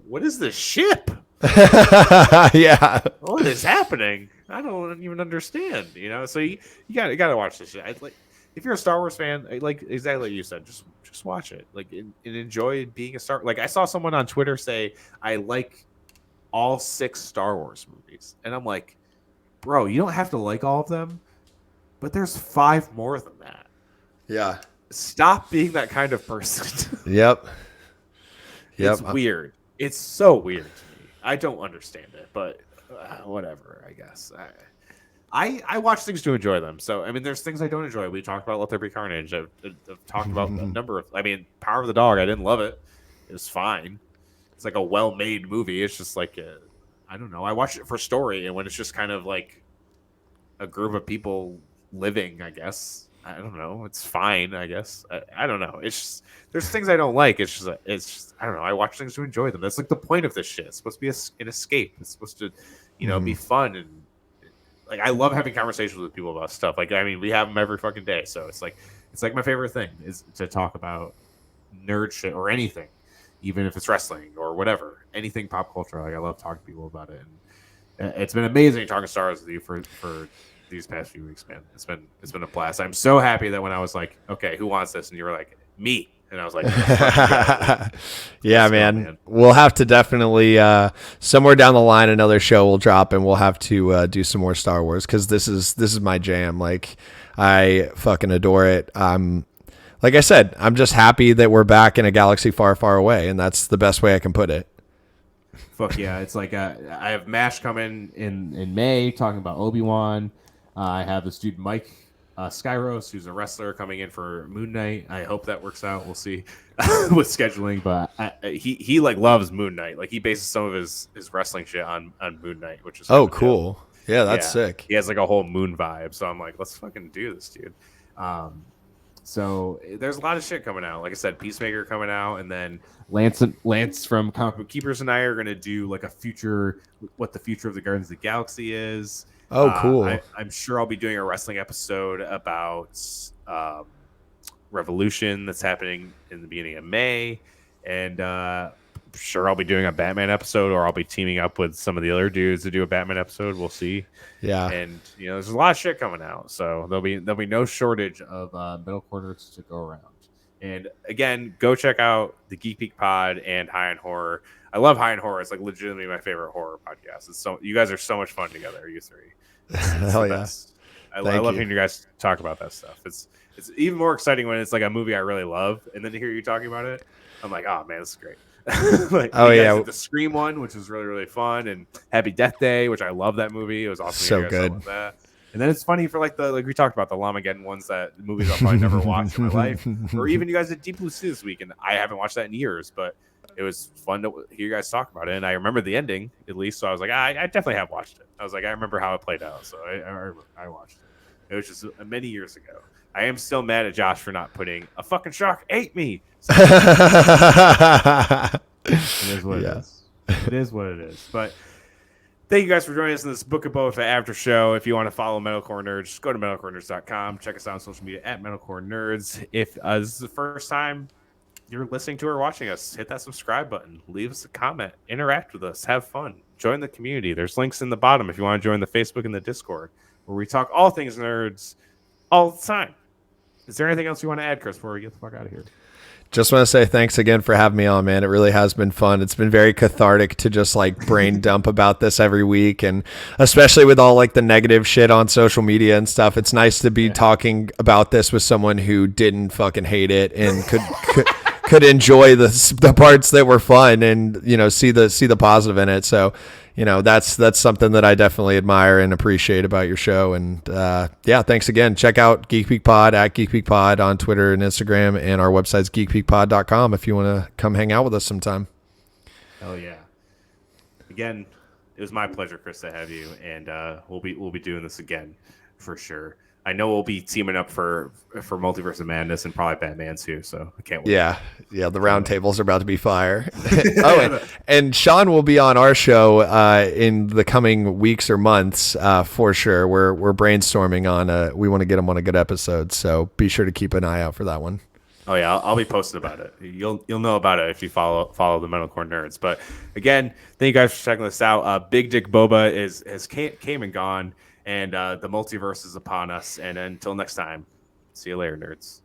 A: What is this ship?
B: Yeah.
A: What is happening? I don't even understand. You know, so you got to watch this shit. Like, if you're a Star Wars fan, like exactly what you said, just watch it. Like, and enjoy being a Star. Like, I saw someone on Twitter say, I like all 6 Star Wars movies, and I'm like, bro, you don't have to like all of them, but there's 5 more than that.
B: Yeah.
A: Stop being that kind of person.
B: Yep.
A: It's weird. It's so weird to me. I don't understand it, but whatever, I guess. I watch things to enjoy them. So, I mean, there's things I don't enjoy. We talked about Let There Be Carnage. I've talked about a number of... I mean, Power of the Dog, I didn't love it. It was fine. It's like a well-made movie. It's just like... I don't know. I watch it for story, and when it's just kind of like a group of people living, I guess. I don't know. It's fine, I guess. I don't know. It's just there's things I don't like. It's just I don't know. I watch things to enjoy them. That's like the point of this shit. It's supposed to be an escape. It's supposed to, be fun, and like I love having conversations with people about stuff. Like I mean, we have them every fucking day. So it's like my favorite thing is to talk about nerd shit or anything. Even if it's wrestling or whatever, anything pop culture, like I love talking to people about it, and it's been amazing talking Star Wars with you for these past few weeks, man. It's been a blast. I'm so happy that when I was like, okay, who wants this, and you were like, me, and I was like,
B: yeah, man. We'll have to definitely somewhere down the line another show will drop, and we'll have to do some more Star Wars because this is my jam. Like I fucking adore it. Like I said, I'm just happy that we're back in a galaxy far, far away, and that's the best way I can put it.
C: Fuck yeah. It's like I have MASH coming in May talking about Obi-Wan. I have this dude, Mike Skyros, who's a wrestler, coming in for Moon Knight. I hope that works out. We'll see with scheduling, but he like loves Moon Knight. Like he bases some of his wrestling shit on Moon Knight, which is
B: cool. Dope. Yeah, that's sick.
A: He has like a whole Moon vibe, so I'm like, let's fucking do this, dude. So there's a lot of shit coming out. Like I said, Peacemaker coming out, and then Lance from Comic Book Keepers and I are going to do like what the future of the Guardians of the Galaxy is.
B: Oh, cool.
A: I'm sure I'll be doing a wrestling episode about Revolution that's happening in the beginning of May, and sure I'll be doing a Batman episode, or I'll be teaming up with some of the other dudes to do a Batman episode. We'll see.
B: Yeah.
A: And there's a lot of shit coming out, so there'll be no shortage of middle quarters to go around. And again, go check out the Geek Peak Pod and High on Horror. I love High on Horror. It's like legitimately my favorite horror podcast. You guys are so much fun together, you three.
B: Hell yeah.
A: I love hearing you guys talk about that stuff. It's even more exciting when it's like a movie I really love, and then to hear you talking about it, I'm like, oh man, this is great. Like,
B: Oh,
A: you guys
B: yeah.
A: did the Scream one, which was really, really fun, and Happy Death Day, which I love that movie. It was awesome.
B: So
A: You guys
B: good.
A: love that. And then it's funny for like we talked about the Lamageddon ones, that movies I'll probably never watch in my life, or even you guys did Deep Blue Sea this week, and I haven't watched that in years, but it was fun to hear you guys talk about it, and I remember the ending at least, so I was like, I definitely have watched it. I was like, I remember how it played out, so I watched it. It was just many years ago. I am still mad at Josh for not putting a fucking shark ate me. So, it is what it is. It is what it is. But thank you guys for joining us in this Book of Boba Fett after show. If you want to follow Metalcore Nerds, just go to metalcorenerds.com. Check us out on social media at Metalcore Nerds. If this is the first time you're listening to or watching us, hit that subscribe button. Leave us a comment. Interact with us. Have fun. Join the community. There's links in the bottom if you want to join the Facebook and the Discord, where we talk all things nerds all the time. Is there anything else you want to add, Chris, before we get the fuck out of here?
B: Just want to say thanks again for having me on, man. It really has been fun. It's been very cathartic to just like brain dump about this every week, and especially with all like the negative shit on social media and stuff. It's nice to be talking about this with someone who didn't fucking hate it and could enjoy the parts that were fun, and see the positive in it. So that's something that I definitely admire and appreciate about your show. And thanks again. Check out Geek Peak Pod at Geek Peak Pod on Twitter and Instagram, and our website's geekpeakpod.com if you want to come hang out with us sometime.
A: Oh yeah. Again, it was my pleasure, Chris, to have you, and we'll be doing this again for sure. I know we'll be teaming up for Multiverse of Madness and probably Batman too, so I can't wait.
B: Yeah, the round tables are about to be fire. And Sean will be on our show in the coming weeks or months for sure. We're brainstorming on we want to get him on a good episode, so be sure to keep an eye out for that one.
A: Oh yeah, I'll be posting about it. You'll know about it if you follow the Metalcore Nerds. But again, thank you guys for checking this out. Big Dick Boba has came and gone. And the multiverse is upon us. And until next time, see you later, nerds.